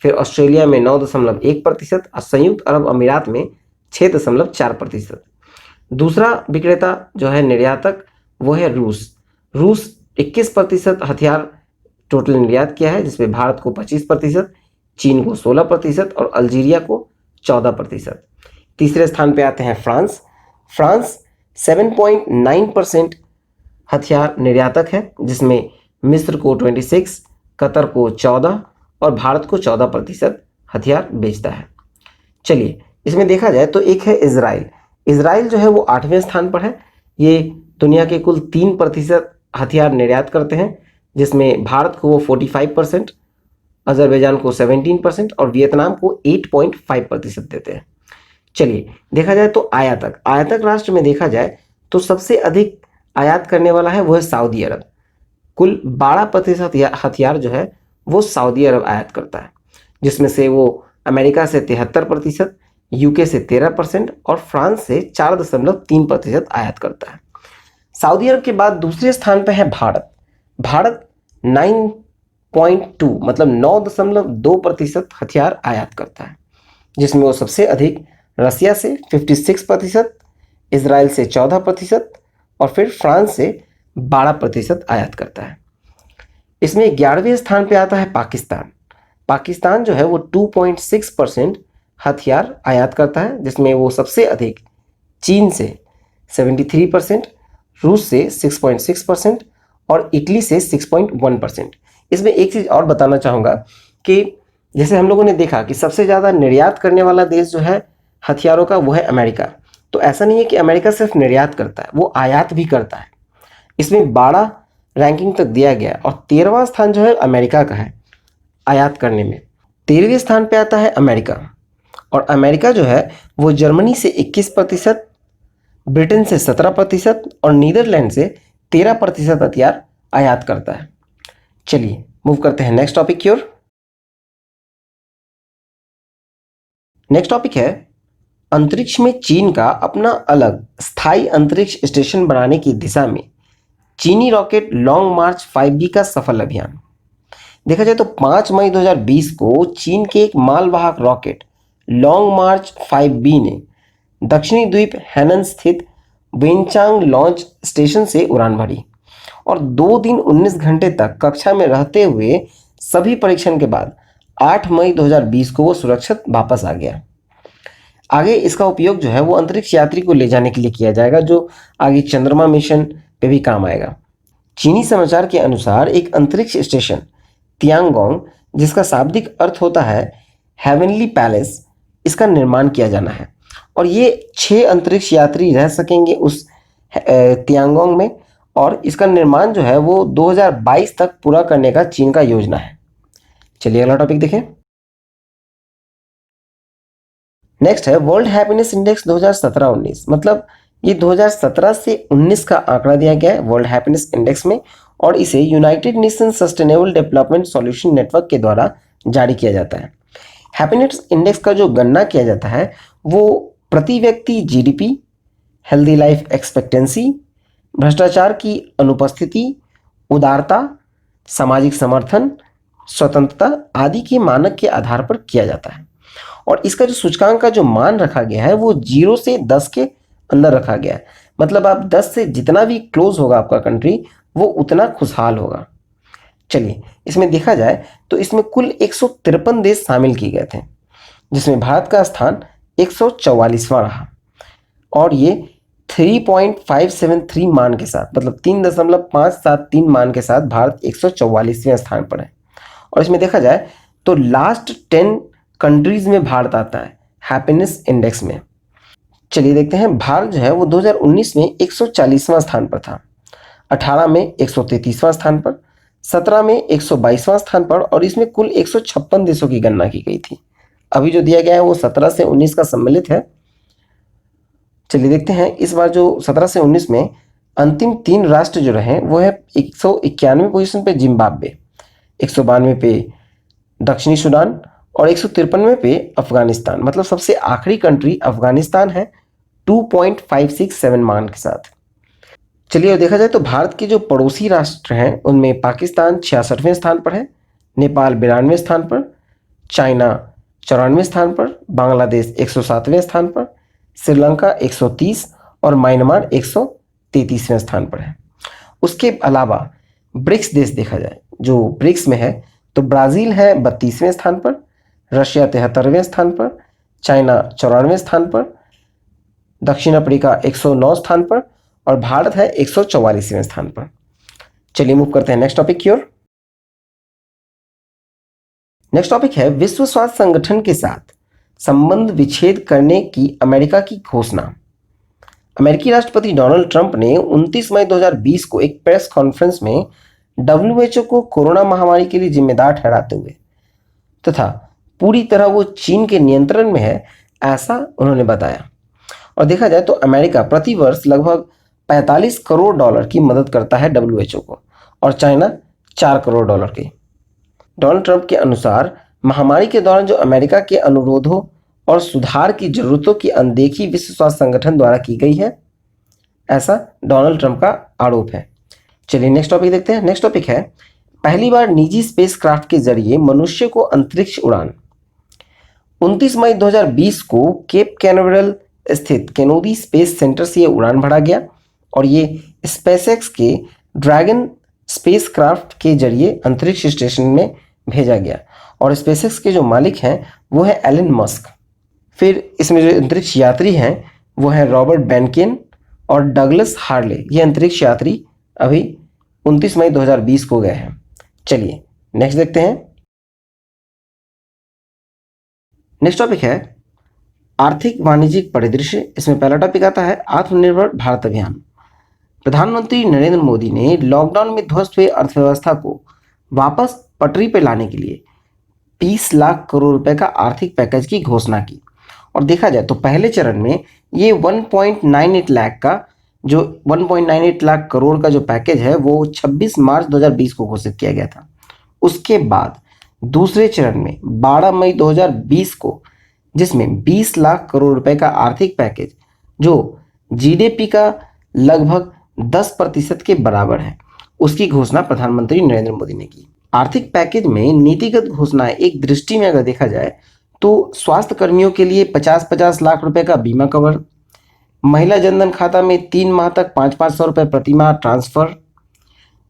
फिर ऑस्ट्रेलिया में 9.1% और संयुक्त अरब अमीरात में 6.4%। दूसरा विक्रेता जो है निर्यातक वो है रूस 21% हथियार टोटल निर्यात किया है, जिसमें भारत को 25%, चीन को 16% और अल्जीरिया को 14%। तीसरे स्थान पे आते हैं फ्रांस 7.9% हथियार निर्यातक है, जिसमें मिस्र को 26, कतर को 14 और भारत को 14% हथियार बेचता है। चलिए इसमें देखा जाए तो एक है इजराइल जो है वो 8वें स्थान पर है। ये दुनिया के कुल 3% हथियार निर्यात करते हैं, जिसमें भारत को वो 45%, अजरबैजान को 17% और वियतनाम को 8.5% देते हैं। चलिए देखा जाए तो आयातक राष्ट्र में देखा जाए तो सबसे अधिक आयात करने वाला है वो है सऊदी अरब। कुल 12% हथियार जो है वो सऊदी अरब आयात करता है, जिसमें से वो अमेरिका से 73%, यूके से 13% और फ्रांस से 4.3% आयात करता है। सऊदी अरब के बाद दूसरे स्थान पर है भारत 9.2 मतलब 9.2% हथियार आयात करता है, जिसमें वो सबसे अधिक रसिया से 56%, इजराइल से 14% और फिर फ्रांस से 12% आयात करता है। इसमें 11वें स्थान पे आता है पाकिस्तान जो है वो 2.6% हथियार आयात करता है, जिसमें वो सबसे अधिक चीन से 73%, रूस से 6.6% और इटली से 6.1%। इसमें एक चीज़ और बताना चाहूँगा कि जैसे हम लोगों ने देखा कि सबसे ज़्यादा निर्यात करने वाला देश जो है हथियारों का वो है अमेरिका, तो ऐसा नहीं है कि अमेरिका सिर्फ निर्यात करता है, वो आयात भी करता है। इसमें 12 रैंकिंग तक दिया गया और 13वां स्थान जो है अमेरिका का है आयात करने में। 13वें स्थान पे आता है अमेरिका, और अमेरिका जो है वो जर्मनी से 21%, ब्रिटेन से 17% और नीदरलैंड से 13% हथियार आयात करता है। चलिए मूव करते हैं नेक्स्ट टॉपिक की ओर। नेक्स्ट टॉपिक है अंतरिक्ष में चीन का अपना अलग स्थायी अंतरिक्ष स्टेशन बनाने की दिशा में चीनी रॉकेट लॉन्ग मार्च 5B का सफल अभियान। देखा जाए तो 5 मई 2020 को चीन के एक मालवाहक रॉकेट लॉन्ग मार्च 5B ने दक्षिणी द्वीप हैनन स्थित वेनचांग लॉन्च स्टेशन से उड़ान भरी और 2 दिन 19 घंटे तक कक्षा में रहते हुए सभी परीक्षण के बाद 8 मई 2020 को वो सुरक्षित वापस आ गया। आगे इसका उपयोग जो है वो अंतरिक्ष यात्री को ले जाने के लिए किया जाएगा, जो आगे चंद्रमा मिशन पे भी काम आएगा। चीनी समाचार के अनुसार एक अंतरिक्ष स्टेशन तियांगोंग, जिसका शाब्दिक अर्थ होता है हेवनली पैलेस, इसका निर्माण किया जाना है और ये 6 अंतरिक्ष यात्री रह सकेंगे उस तियांगोंग में, और इसका निर्माण जो है वो 2022 तक पूरा करने का चीन का योजना है। चलिए अगला टॉपिक देखें। नेक्स्ट है वर्ल्ड हैप्पीनेस इंडेक्स 2017-19, मतलब ये 2017 से 19 का आंकड़ा दिया गया है वर्ल्ड हैप्पीनेस इंडेक्स में, और इसे United nation sustainable development solution network के द्वारा जारी किया जाता है। हैप्पीनेस इंडेक्स का जो गणना किया जाता है वो प्रति व्यक्ति जीडीपी, हेल्दी लाइफ एक्सपेक्टेंसी, भ्रष्टाचार की अनुपस्थिति, उदारता, सामाजिक समर्थन, स्वतंत्रता आदि के मानक के आधार पर किया जाता है। और इसका जो सूचकांक का जो मान रखा गया है वो 0 से 10 के अंदर रखा गया है, मतलब आप 10 से जितना भी क्लोज होगा आपका कंट्री वो उतना खुशहाल होगा। चलिए इसमें देखा जाए तो इसमें कुल 153 देश शामिल किए गए थे, जिसमें भारत का स्थान 144वां रहा और ये 3.573 मान के साथ, मतलब 3.573 मान के साथ भारत 144वें स्थान पर है। और इसमें देखा जाए तो लास्ट 10 कंट्रीज में भारत आता है हैप्पीनेस इंडेक्स में। चलिए देखते हैं, भारत जो है वो 2019 में 140वां स्थान पर था, 18 में 133वां स्थान पर, 17 में 122वां स्थान पर, और इसमें कुल 156 देशों की गणना की गई थी। अभी जो दिया गया है वो 17 से 19 का सम्मिलित है। चलिए देखते हैं, इस बार जो 17 से 19 में अंतिम 3 राष्ट्र जो रहे वो है 191 पोजीशन पे जिम्बाब्वे, 192 पे दक्षिणी सूडान और 153वें पे अफगानिस्तान। मतलब सबसे आखिरी कंट्री अफगानिस्तान है 2.567 मान के साथ। चलिए देखा जाए तो भारत के जो पड़ोसी राष्ट्र हैं उनमें पाकिस्तान 66वें स्थान पर है, नेपाल 92वें स्थान पर, चाइना 94वें स्थान पर, बांग्लादेश 107वें स्थान पर, श्रीलंका 130 और म्यांमार 133वें स्थान पर है। उसके अलावा ब्रिक्स देश देखा जाए, जो ब्रिक्स में है तो ब्राज़ील है 32वें स्थान पर, रशिया 73वें स्थान पर, चाइना 94वें स्थान पर, दक्षिण अफ्रीका 109 स्थान पर और भारत है 144वें स्थान पर। चलिए मूव करते हैं नेक्स्ट टॉपिक की ओर। नेक्स्ट टॉपिक है विश्व स्वास्थ्य संगठन के साथ संबंध विच्छेद करने की अमेरिका की घोषणा। अमेरिकी राष्ट्रपति डोनाल्ड ट्रंप ने 29 मई 2020 को एक प्रेस कॉन्फ्रेंस में WHO को कोरोना महामारी के लिए जिम्मेदार ठहराते हुए तथा पूरी तरह वो चीन के नियंत्रण में है ऐसा उन्होंने बताया। और देखा जाए तो अमेरिका प्रति वर्ष लगभग 45 करोड़ डॉलर की मदद करता है WHO को और चाइना 4 करोड़ डॉलर की। डोनाल्ड ट्रंप के अनुसार महामारी के दौरान जो अमेरिका के अनुरोधों और सुधार की जरूरतों की अनदेखी विश्व स्वास्थ्य संगठन द्वारा की गई है, ऐसा डोनाल्ड ट्रंप का आरोप है। चलिए नेक्स्ट टॉपिक देखते हैं। नेक्स्ट टॉपिक है पहली बार निजी स्पेसक्राफ्ट के जरिए मनुष्य को अंतरिक्ष उड़ान। 29 मई 2020 को केप कैनावेरल स्थित केनेडी स्पेस सेंटर से ये उड़ान भरा गया और ये स्पेसएक्स के ड्रैगन स्पेसक्राफ्ट के जरिए अंतरिक्ष स्टेशन में भेजा गया और स्पेसएक्स के जो मालिक हैं वो है एलन मस्क। फिर इसमें जो अंतरिक्ष यात्री हैं वो है रॉबर्ट बेनकेन और डगलस हार्ले। ये अंतरिक्ष यात्री अभी 29 मई 2020 को गए हैं। चलिए नेक्स्ट देखते हैं। नेक्स्ट टॉपिक है आर्थिक वाणिज्यिक परिदृश्य। इसमें पहला टॉपिक आता है आत्मनिर्भर भारत अभियान। प्रधानमंत्री नरेंद्र मोदी ने लॉकडाउन में ध्वस्त हुए अर्थव्यवस्था को वापस पटरी पर लाने के लिए 20 लाख करोड़ रुपए का आर्थिक पैकेज की घोषणा की। और देखा जाए तो पहले चरण में ये 1.98 लाख का जो 1.98 लाख करोड़ का जो पैकेज है वो 26 मार्च 2020 को घोषित किया गया था। उसके बाद दूसरे चरण में 12 मई 2020 को, जिसमें 20 लाख करोड़ रुपए का आर्थिक पैकेज जो जीडीपी का लगभग 10% के बराबर है, उसकी घोषणा प्रधानमंत्री नरेंद्र मोदी ने की। आर्थिक पैकेज में नीतिगत घोषणाएं एक दृष्टि में अगर देखा जाए तो स्वास्थ्य कर्मियों के लिए 50-50 लाख रुपए का बीमा कवर, महिला जनधन खाता में 3 माह तक 500-500 रुपए प्रति माह ट्रांसफर,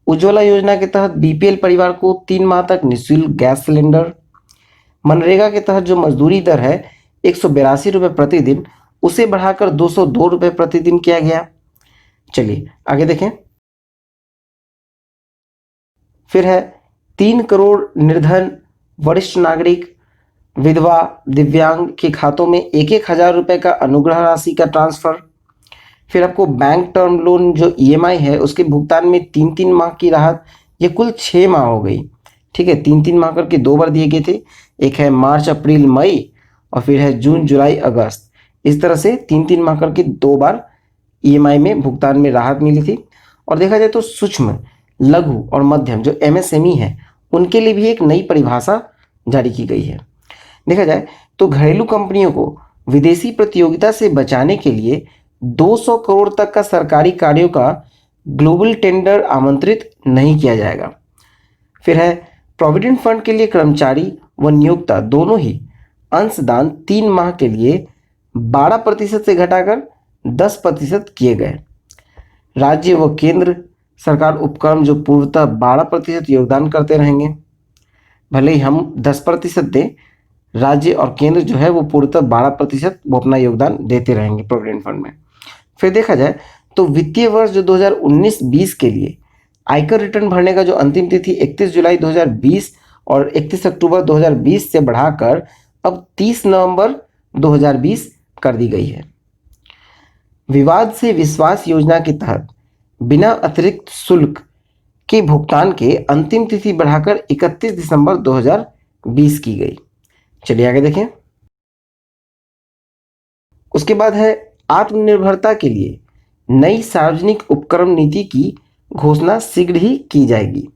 उज्ज्वला योजना के तहत बीपीएल परिवार को 3 माह तक निःशुल्क गैस सिलेंडर, मनरेगा के तहत जो मजदूरी दर है 182 रुपये प्रतिदिन, उसे बढ़ाकर 202 रुपये प्रतिदिन किया गया। चलिए आगे देखें। फिर है 3 करोड़ निर्धन वरिष्ठ नागरिक, विधवा, दिव्यांग के खातों में 1,000 रुपये का अनुग्रह राशि का ट्रांसफर। फिर आपको बैंक टर्म लोन जो ईएमआई है उसके भुगतान में 3-3 माह की राहत, ये कुल 6 माह हो गई। ठीक है, 3-3 माह करके 2 बार दिए गए थे, एक है मार्च अप्रैल मई और फिर है जून जुलाई अगस्त। इस तरह से 3-3 माह करके 2 बार ईएमआई में भुगतान में राहत मिली थी। और देखा जाए तो सूक्ष्म, लघु और मध्यम जो एमएसएमई है उनके लिए भी एक नई परिभाषा जारी की गई है। देखा जाए तो घरेलू कंपनियों को विदेशी प्रतियोगिता से बचाने के लिए 200 करोड़ तक का सरकारी कार्यों का ग्लोबल टेंडर आमंत्रित नहीं किया जाएगा। फिर है प्रोविडेंट फंड के लिए कर्मचारी व नियोक्ता दोनों ही अंशदान 3 माह के लिए 12% से घटाकर 10% किए गए। राज्य व केंद्र सरकार उपक्रम जो पूर्वतः 12% योगदान करते रहेंगे, भले ही हम 10% दें, राज्य और केंद्र जो है वो पूर्णतः 12% वो अपना योगदान देते रहेंगे प्रोविडेंट फंड में। फिर देखा जाए तो वित्तीय वर्ष जो 2019-20 के लिए आयकर रिटर्न भरने का जो अंतिम तिथि 31 जुलाई 2020 और 31 अक्टूबर 2020 से बढ़ाकर अब 30 नवंबर 2020 कर दी गई है। विवाद से विश्वास योजना के तहत बिना अतिरिक्त शुल्क के भुगतान के अंतिम तिथि बढ़ाकर 31 दिसंबर 2020 की गई। चलिए आगे देखें। उसके बाद है आत्मनिर्भरता के लिए नई सार्वजनिक उपक्रम नीति की घोषणा शीघ्र ही की जाएगी।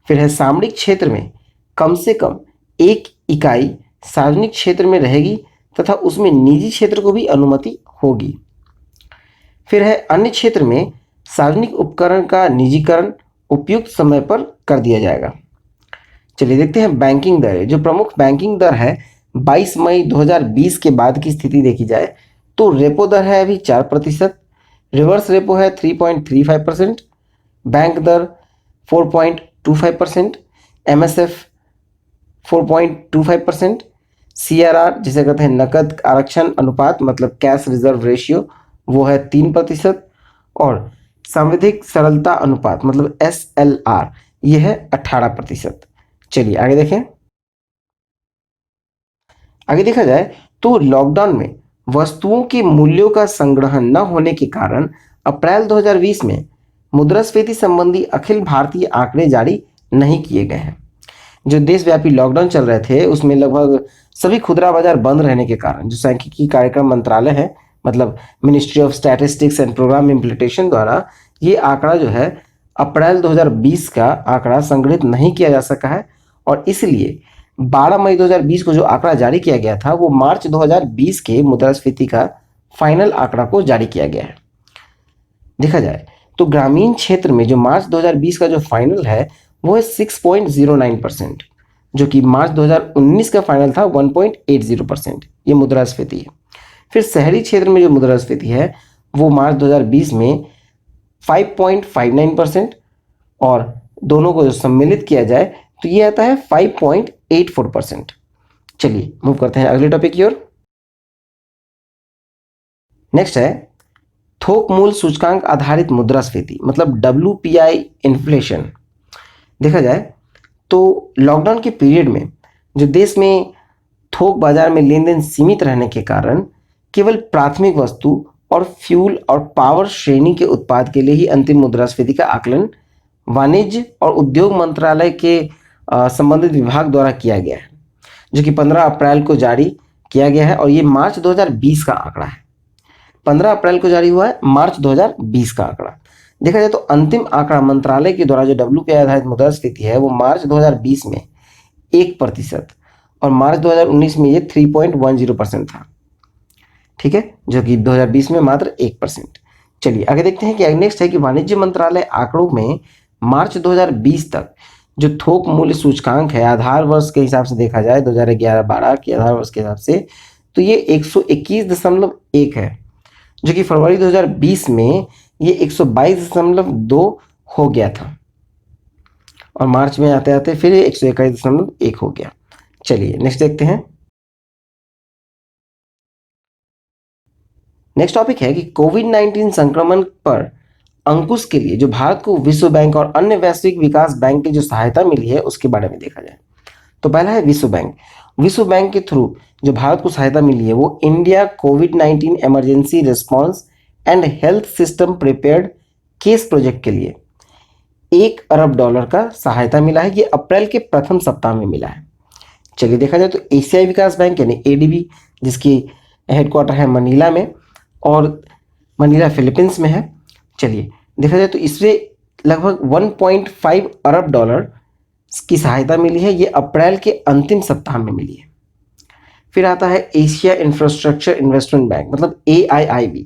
फिर है सामरिक क्षेत्र में कम से कम एक इकाई सार्वजनिक क्षेत्र में रहेगी तथा उसमें निजी क्षेत्र को भी अनुमति होगी। फिर है अन्य क्षेत्र में सार्वजनिक उपकरण का निजीकरण उपयुक्त समय पर कर दिया जाएगा। चलिए देखते हैं बैंकिंग दर। जो प्रमुख बैंकिंग दर है 22 मई 2020 के बाद की स्थिति देखी जाए तो रेपो दर है अभी 4%, रिवर्स रेपो है 3.35%, बैंक दर 4.25%, MSF 4.25%, CRR जिसे कहते हैं नकद आरक्षण अनुपात मतलब कैश रिजर्व रेशियो वो है 3% और सांविधिक सरलता अनुपात मतलब SLR ये है 18%। चलिए आगे देखें। आगे देखा जाए तो लॉकडाउन में वस्तुओं के मूल्यों का संग्रहण न होने के कारण अप्रैल 2020 में मुद्रास्फीति संबंधी अखिल भारतीय आंकड़े जारी नहीं किए गए हैं। जो देशव्यापी लॉकडाउन चल रहे थे उसमें लगभग सभी खुदरा बाजार बंद रहने के कारण जो सांख्यिकी कार्यक्रम मंत्रालय है मतलब Ministry of Statistics and Programme Implementation द्वारा ये आंकड़ा जो है अप्रैल 2020 का आंकड़ा संग्रहित नहीं किया जा सका है और इसलिए 12 मई 2020 को जो आंकड़ा जारी किया गया था वो मार्च 2020 के मुद्रास्फीति का फाइनल आंकड़ा को जारी किया गया है। देखा जाए तो ग्रामीण क्षेत्र में जो मार्च 2020 का जो फाइनल है वो है 6.09%, जो कि मार्च 2019 का फाइनल था 1.80%। ये मुद्रास्फीति है। फिर शहरी क्षेत्र में जो मुद्रास्फीति है वो मार्च 2020 में 5.59% और दोनों को जो सम्मिलित किया जाए तो ये आता है 5.84%। चलिए मूव करते हैं अगले टॉपिक की ओर। नेक्स्ट है थोक मूल्य सूचकांक आधारित मुद्रास्फीति मतलब WPI इन्फ्लेशन। देखा जाए तो लॉकडाउन के पीरियड में जो देश में थोक बाजार में लेन देन सीमित रहने के कारण केवल प्राथमिक वस्तु और फ्यूल और पावर श्रेणी के उत्पाद के लिए ही अंतिम मुद्रास्फीति का आकलन वाणिज्य और उद्योग मंत्रालय के संबंधित विभाग द्वारा किया गया है, जो कि 15 अप्रैल को जारी किया गया है और ये मार्च 2020 का आंकड़ा है। 15 अप्रैल को जारी हुआ है मार्च 2020 का आंकड़ा। देखा जाए तो अंतिम आंकड़ा मंत्रालय के द्वारा जो WPI आधारित मुद्रास्फीति है वो मार्च 2020 में 1% और मार्च 2019 में ये 3.10% था। ठीक है, जो कि 2020 में मात्र 1%। चलिए आगे देखते हैं कि नेक्स्ट है कि वाणिज्य मंत्रालय आंकड़ों में मार्च 2020 तक जो थोक मूल्य सूचकांक है आधार वर्ष के हिसाब से देखा जाए 2011-12 के आधार वर्ष के हिसाब से तो ये 121.1 है, जो कि फरवरी 2020 में ये 122.2 हो गया था और मार्च में आते आते फिर 121.1 हो गया। चलिए नेक्स्ट देखते हैं। नेक्स्ट टॉपिक है कि कोविड-19 संक्रमण पर अंकुश के लिए जो भारत को विश्व बैंक और अन्य वैश्विक विकास बैंक की जो सहायता मिली है उसके बारे में देखा जाए तो पहला है विश्व बैंक। विश्व बैंक के थ्रू जो भारत को सहायता मिली है वो India covid emergency response and health system prepared case project के लिए $1 अरब का सहायता मिला है। ये अप्रैल के प्रथम सप्ताह में मिला है। चलिए देखा जाए तो एशियाई विकास बैंक यानी ADB जिसकी हेडक्वार्टर है मनीला में और मनीला फिलीपींस में है। चलिए देखा जाए तो इससे लगभग $1.5 अरब की सहायता मिली है। ये अप्रैल के अंतिम सप्ताह में मिली है। फिर आता है एशिया इंफ्रास्ट्रक्चर इन्वेस्टमेंट बैंक मतलब AIIB।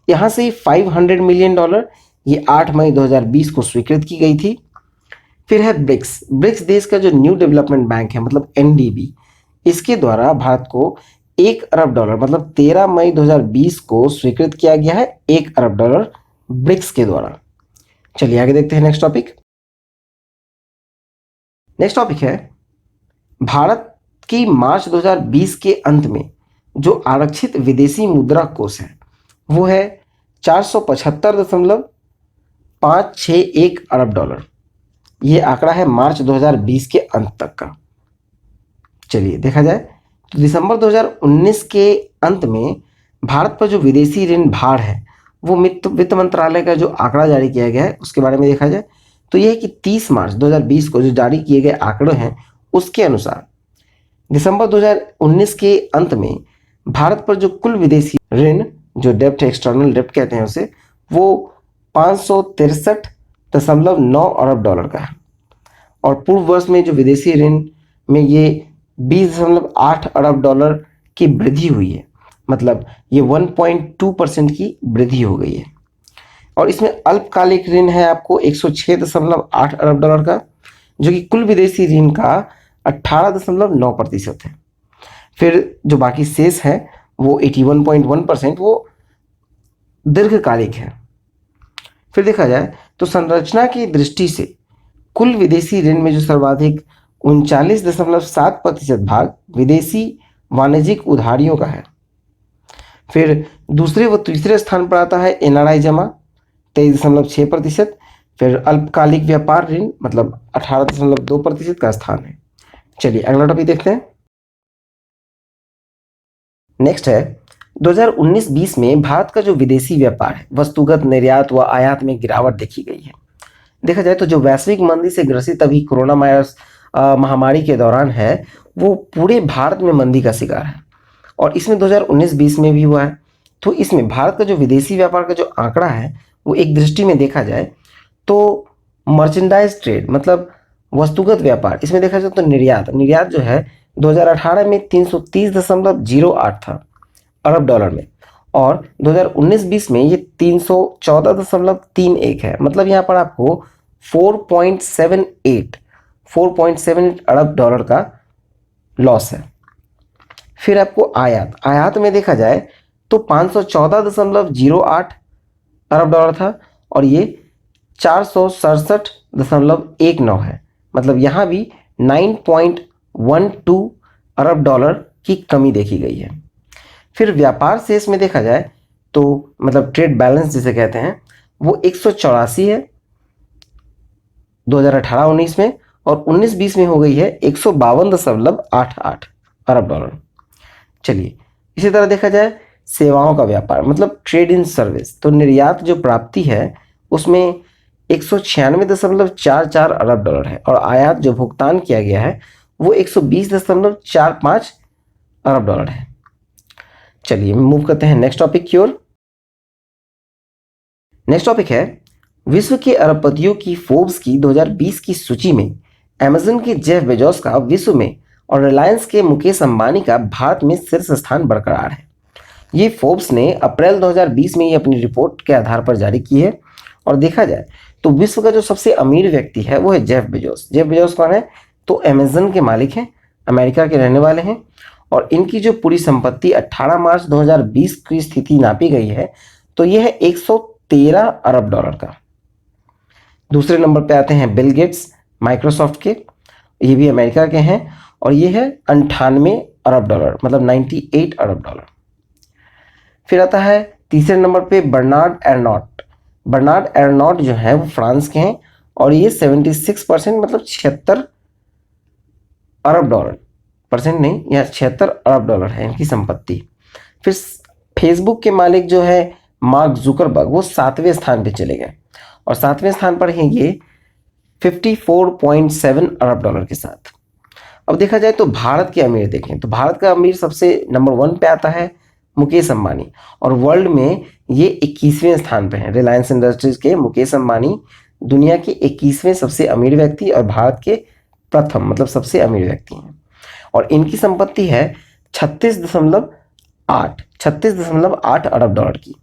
यहाँ से $500 मिलियन ये 8 मई 2020 को स्वीकृत की गई थी। फिर है ब्रिक्स देश का जो न्यू डेवलपमेंट बैंक है मतलब NDB, इसके द्वारा भारत को $1 अरब मतलब 13 मई 2020 को स्वीकृत किया गया है $1 अरब ब्रिक्स के द्वारा। चलिए आगे देखते हैं नेक्स्ट टॉपिक। नेक्स्ट टॉपिक है भारत की मार्च 2020 के अंत में जो आरक्षित विदेशी मुद्रा कोष है वो है 475.561 अरब डॉलर। ये आंकड़ा है मार्च 2020 के अंत तक का। चलिए देखा जाए तो दिसंबर 2019 के अंत में भारत पर जो विदेशी ऋण भार है वो वित्त मंत्रालय का जो आंकड़ा जारी किया गया है उसके बारे में देखा जाए तो यह है कि 30 मार्च 2020 को जो जारी किए गए आंकड़े हैं उसके अनुसार दिसंबर 2019 के अंत में भारत पर जो कुल विदेशी ऋण जो डेप्ट एक्सटर्नल डेप्ट कहते हैं उसे वो 563.9 अरब डॉलर का है और पूर्व वर्ष में जो विदेशी ऋण में ये 20.8 अरब डॉलर की वृद्धि हुई है, मतलब ये 1.2% की वृद्धि हो गई है। और इसमें अल्पकालिक ऋण है आपको 106.8 अरब डॉलर का जो कि कुल विदेशी ऋण का 18.9% है। फिर जो बाकी शेष है वो 81.1% वो दीर्घकालिक है। फिर देखा जाए तो संरचना की दृष्टि से कुल विदेशी ऋण में जो सर्वाधिक 39.7% भाग विदेशी वाणिज्यिक उधारियों का है। फिर दूसरे व तीसरे स्थान पर आता है एनआरआई जमा 23.6%। फिर अल्पकालिक व्यापार ऋण मतलब 18.2% का स्थान है। चलिए अगला टॉपिक देखते हैं। नेक्स्ट है 2019-20 में भारत का जो विदेशी व्यापार है वस्तुगत निर्यात व आयात में गिरावट देखी गई है। देखा जाए तो जो वैश्विक मंदी से ग्रसित अभी कोरोना वायरस महामारी के दौरान है वो पूरे भारत में मंदी का शिकार है और इसमें 2019-20 में भी हुआ है। तो इसमें भारत का जो विदेशी व्यापार का जो आंकड़ा है वो एक दृष्टि में देखा जाए तो मर्चेंडाइज ट्रेड मतलब वस्तुगत व्यापार, इसमें देखा जाए तो निर्यात जो है 2018 में 330.08 था अरब डॉलर में और 2019-20 में ये 314.31 है, मतलब यहाँ पर आपको 4.78 अरब डॉलर का लॉस है। फिर आपको आयात में देखा जाए तो 514.08 अरब डॉलर था और ये 467.19 है, मतलब यहाँ भी 9.12 अरब डॉलर की कमी देखी गई है। फिर व्यापार शेष में देखा जाए तो मतलब ट्रेड बैलेंस जिसे कहते हैं वो 184 है 2018-19 में और 19-20 में हो गई है 152.88 अरब डॉलर। चलिए इसी तरह देखा जाए सेवाओं का व्यापार मतलब ट्रेड इन सर्विस, तो निर्यात जो प्राप्ति है उसमें 196.44 अरब डॉलर है और आयात जो भुगतान किया गया है वो 120.45 अरब डॉलर है। चलिए मूव करते हैं नेक्स्ट टॉपिक की ओर। नेक्स्ट टॉपिक है विश्व के अरबपतियों की फोर्ब्स की 2020 की सूची में अमेज़न के जेफ बेजोस का विश्व में और रिलायंस के मुकेश अंबानी का भारत में शीर्ष स्थान बरकरार है। ये फोर्ब्स ने अप्रैल 2020 में ही अपनी रिपोर्ट के आधार पर जारी की है और देखा जाए तो विश्व का जो सबसे अमीर व्यक्ति है वो है जेफ बेजोस। जेफ बेजोस कौन है? तो अमेज़न के मालिक हैं, अमेरिका के रहने वाले हैं और इनकी जो पूरी संपत्ति 18 मार्च 2020 की स्थिति नापी गई है तो यह है 113 अरब डॉलर का। दूसरे नंबर पे आते हैं बिल गेट्स माइक्रोसॉफ्ट के, ये भी अमेरिका के हैं और ये है 98 अरब डॉलर मतलब 98 अरब डॉलर। फिर आता है तीसरे नंबर पे बर्नार्ड एर्नॉट जो है वो फ्रांस के हैं और ये 76% मतलब 76 अरब डॉलर, परसेंट नहीं यह 76 अरब डॉलर है इनकी संपत्ति। फिर फेसबुक के मालिक जो है मार्क जुकरबर्ग वो 7वें स्थान पे चले गए और 7वें स्थान पर हैं ये 54.7 अरब डॉलर के साथ। अब देखा जाए तो भारत के अमीर देखें तो भारत का अमीर सबसे नंबर 1 पे आता है मुकेश अंबानी और वर्ल्ड में ये 21वें स्थान पे हैं। रिलायंस इंडस्ट्रीज के मुकेश अंबानी दुनिया के 21वें सबसे अमीर व्यक्ति और भारत के प्रथम मतलब सबसे अमीर व्यक्ति हैं और इनकी संपत्ति है 36.8 अरब डॉलर की।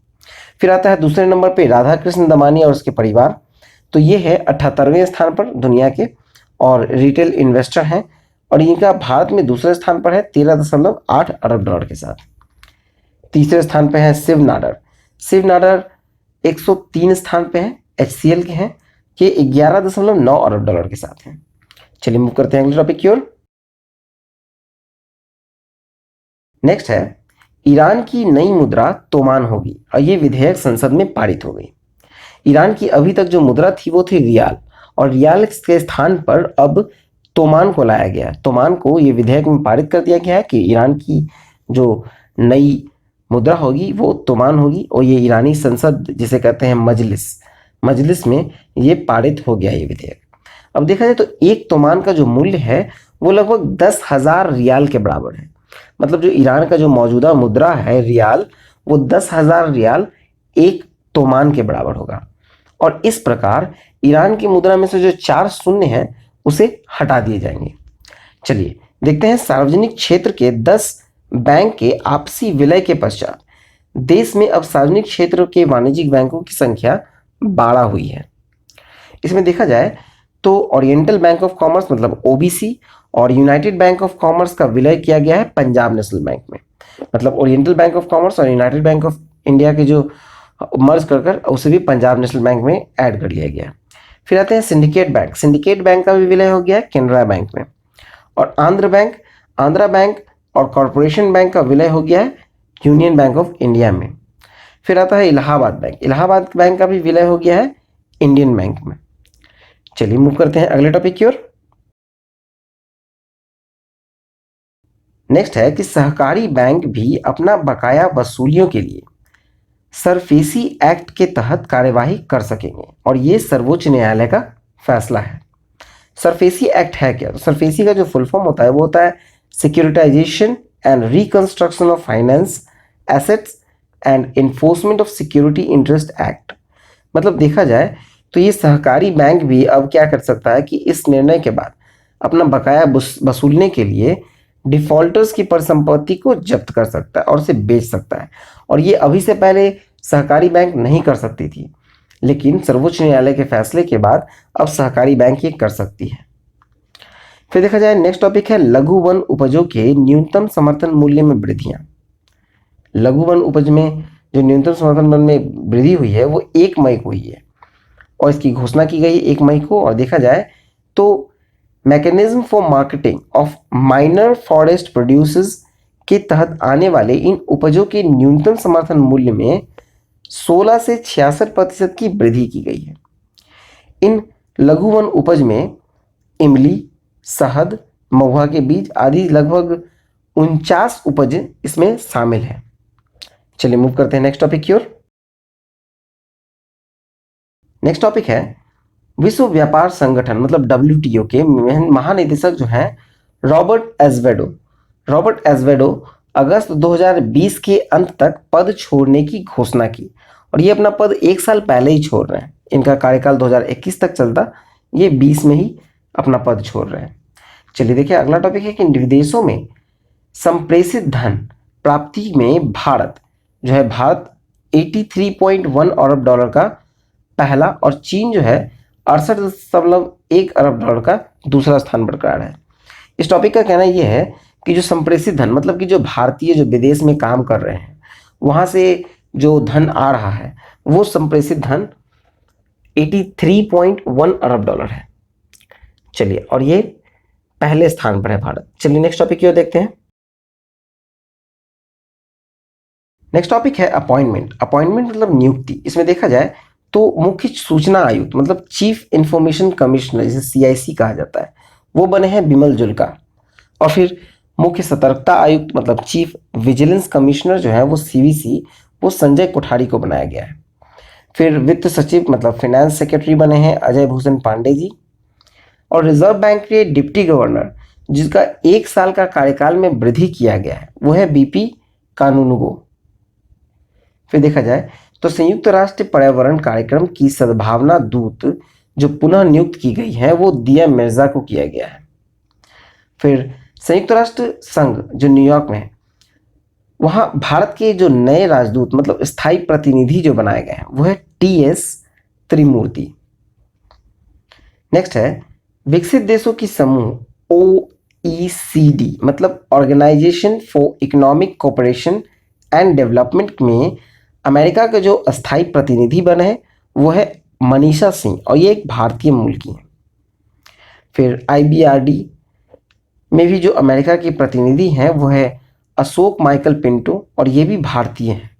फिर आता है दूसरे नंबर पे राधा कृष्ण दमानी और उसके परिवार, तो ये है 78वें स्थान पर दुनिया के और रिटेल इन्वेस्टर हैं और इनका भारत में दूसरे स्थान पर है 13.8 अरब डॉलर के साथ। तीसरे स्थान पे है शिव नाडर 103 स्थान पे है HCL के हैं, ये 11.9 अरब डॉलर के साथ हैं। चलिए मूव करते हैं अगले टॉपिक की ओर। नेक्स्ट है ईरान की नई मुद्रा तोमान होगी और ये विधेयक संसद में पारित हो गई। ईरान की अभी तक जो मुद्रा थी वो थी रियाल, और रियाल के स्थान पर अब तोमान को लाया गया। तोमान को ये विधेयक में पारित कर दिया गया है कि ईरान की जो नई मुद्रा होगी वो तोमान होगी, और ये ईरानी संसद जिसे कहते हैं मजलिस में ये पारित हो गया ये विधेयक। अब देखा जाए तो एक तोमान का जो मूल्य है वो लगभग 10,000 रियाल के बराबर है। मतलब जो ईरान का जो मौजूदा मुद्रा है रियाल, वो 10,000 रियाल एक तोमान के बराबर होगा। और इस प्रकार ईरान की मुद्रा में से जो 4 शून्य हैं उसे हटा दिए जाएंगे। चलिए देखते हैं सार्वजनिक क्षेत्र के 10 बैंक के आपसी विलय के पश्चात देश में अब सार्वजनिक क्षेत्र के वाणिज्यिक बैंकों की संख्या 12 हुई है। इसमें देखा जाए तो ओरिएंटल बैंक ऑफ कॉमर्स मतलब OBC और यूनाइटेड बैंक ऑफ कॉमर्स का विलय किया गया है पंजाब नेशनल बैंक में। मतलब ओरिएंटल बैंक ऑफ कॉमर्स और यूनाइटेड बैंक ऑफ इंडिया के जो मर्ज कर उसे भी पंजाब नेशनल बैंक में ऐड कर लिया गया। फिर आते हैं सिंडिकेट बैंक का भी विलय हो गया है केनरा बैंक में। और आंध्रा बैंक और कॉरपोरेशन बैंक का विलय हो गया है यूनियन बैंक ऑफ इंडिया में। फिर आता है इलाहाबाद बैंक का भी विलय हो गया है इंडियन बैंक में। चलिए मूव करते हैं अगले टॉपिक की ओर। नेक्स्ट है कि सहकारी बैंक भी अपना बकाया वसूलियों के लिए सरफेसी एक्ट के तहत कार्यवाही कर सकेंगे, और ये सर्वोच्च न्यायालय का फैसला है। सरफेसी एक्ट है क्या? तो सरफेसी का जो फुल फॉर्म होता है वो होता है securitisation and reconstruction of finance assets and enforcement of security interest act. मतलब देखा जाए तो ये सहकारी बैंक भी अब क्या कर सकता है कि इस निर्णय के बाद अपना बकाया वसूलने के लिए डिफॉल्टर्स की परिसंपत्ति को जब्त कर सकता है और उसे बेच सकता है। और ये अभी से पहले सहकारी बैंक नहीं कर सकती थी, लेकिन सर्वोच्च न्यायालय के फैसले के बाद अब सहकारी बैंक ये कर सकती है। फिर देखा जाए नेक्स्ट टॉपिक है लघु वन उपजों के न्यूनतम समर्थन मूल्य में वृद्धियां। लघु वन उपज में जो न्यूनतम समर्थन मूल्य में वृद्धि हुई है वो 1 मई को हुई है, और इसकी घोषणा की गई 1 मई को। और देखा जाए तो mechanism for marketing of minor forest producers के तहत आने वाले इन उपजों के न्यूनतम समर्थन मूल्य में 16 से 66% की वृद्धि की गई है। इन लघु वन उपज में इमली, शहद, महुआ के बीज आदि लगभग 49 उपज इसमें शामिल है। चलिए मूव करते हैं नेक्स्ट टॉपिक की ओर। नेक्स्ट टॉपिक है विश्व व्यापार संगठन मतलब WTO के महानिदेशक जो हैं रॉबर्ट एज़वेडो अगस्त 2020 के अंत तक पद छोड़ने की घोषणा की, और ये अपना पद 1 साल पहले ही छोड़ रहे हैं। इनका कार्यकाल 2021 तक चलता, ये 20 में ही अपना पद छोड़ रहे हैं। चलिए देखिए अगला टॉपिक है कि विदेशों में संप्रेषित धन प्राप्ति में भारत 83.1 अरब डॉलर का पहला, और चीन जो है 68.1 अरब डॉलर का दूसरा स्थान बरकरार है। इस टॉपिक का कहना यह है कि जो संप्रेषित धन मतलब कि जो भारतीय जो विदेश में काम कर रहे हैं वहाँ से जो धन आ रहा है वो संप्रेषित धन 83.1 अरब डॉलर है। चलिए, और ये पहले स्थान पर है भारत। चलिए नेक्स्ट टॉपिक की ओर देखते हैं। नेक्स्ट टॉपिक है अपॉइंटमेंट मतलब नियुक्ति। इसमें देखा जाए तो मुख्य सूचना आयुक्त मतलब चीफ इंफॉर्मेशन कमिश्नर जिसे CIC कहा जाता है वो बने हैं बिमल जुल्का, और फिर मुख्य सतर्कता आयुक्त मतलब चीफ विजिलेंस कमिश्नर जो है वो CVC वो संजय कोठारी को बनाया गया है। फिर वित्त सचिव मतलब फाइनेंस सेक्रेटरी बने हैं अजय भूषण पांडे जी, और रिजर्व बैंक के डिप्टी गवर्नर जिसका 1 साल का कार्यकाल में वृद्धि किया गया है वो है BP कानूनगो। फिर देखा जाए तो संयुक्त राष्ट्र पर्यावरण कार्यक्रम की सद्भावना दूत जो पुनः नियुक्त की गई है वो दिया मिर्जा को किया गया है। फिर संयुक्त राष्ट्र संघ जो न्यूयॉर्क में है वहां भारत के जो नए राजदूत मतलब स्थायी प्रतिनिधि जो बनाए गए हैं वो है TS त्रिमूर्ति। नेक्स्ट है विकसित देशों की समूह OECD मतलब organisation for economic cooperation and development में अमेरिका के जो अस्थायी प्रतिनिधि बने हैं वो है मनीषा सिंह और ये एक भारतीय मूल की हैं। फिर IBRD में भी जो अमेरिका के प्रतिनिधि हैं वो है अशोक माइकल पिंटो और ये भी भारतीय हैं।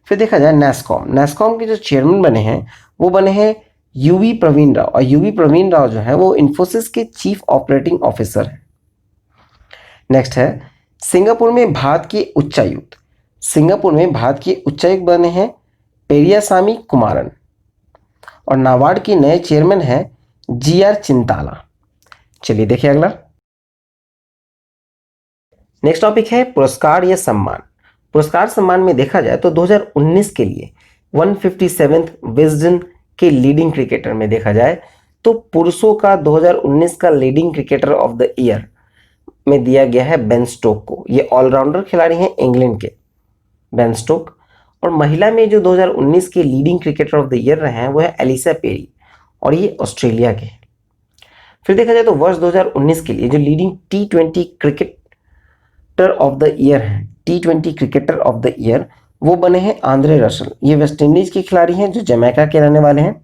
फिर देखा जाए नेस्कॉम के जो चेयरमैन बने हैं वो बने हैं यूवी प्रवीण राव, और यूवी प्रवीण राव जो है वो इन्फोसिस के चीफ ऑपरेटिंग ऑफिसर हैं। नेक्स्ट है सिंगापुर में भारत के उच्चायुक्त। सिंगापुर में भारत के उच्चायुक्त बने हैं पेरियासामी कुमारन, और नाबार्ड के नए चेयरमैन हैं GR चिंताला। चलिए देखिए अगला। नेक्स्ट टॉपिक है पुरस्कार या सम्मान। पुरस्कार सम्मान में देखा जाए तो 2019 के लिए 157th विजडन के लीडिंग क्रिकेटर में देखा जाए तो पुरुषों का 2019 का leading cricketer of the year में दिया गया है बेन स्टोक को। ये ऑलराउंडर खिलाड़ी हैं इंग्लैंड के बेन स्टोक। और महिला में जो 2019 के leading cricketer of the year रहे हैं वो है एलिसा पेरी, और ये ऑस्ट्रेलिया के। फिर देखा जाए तो वर्ष 2019 के लिए जो leading T20 cricketer of the year हैं, T20 cricketer of the year वो बने हैं आंद्रे रसल। ये वेस्ट इंडीज के खिलाड़ी हैं जो जमैका के रहने वाले हैं।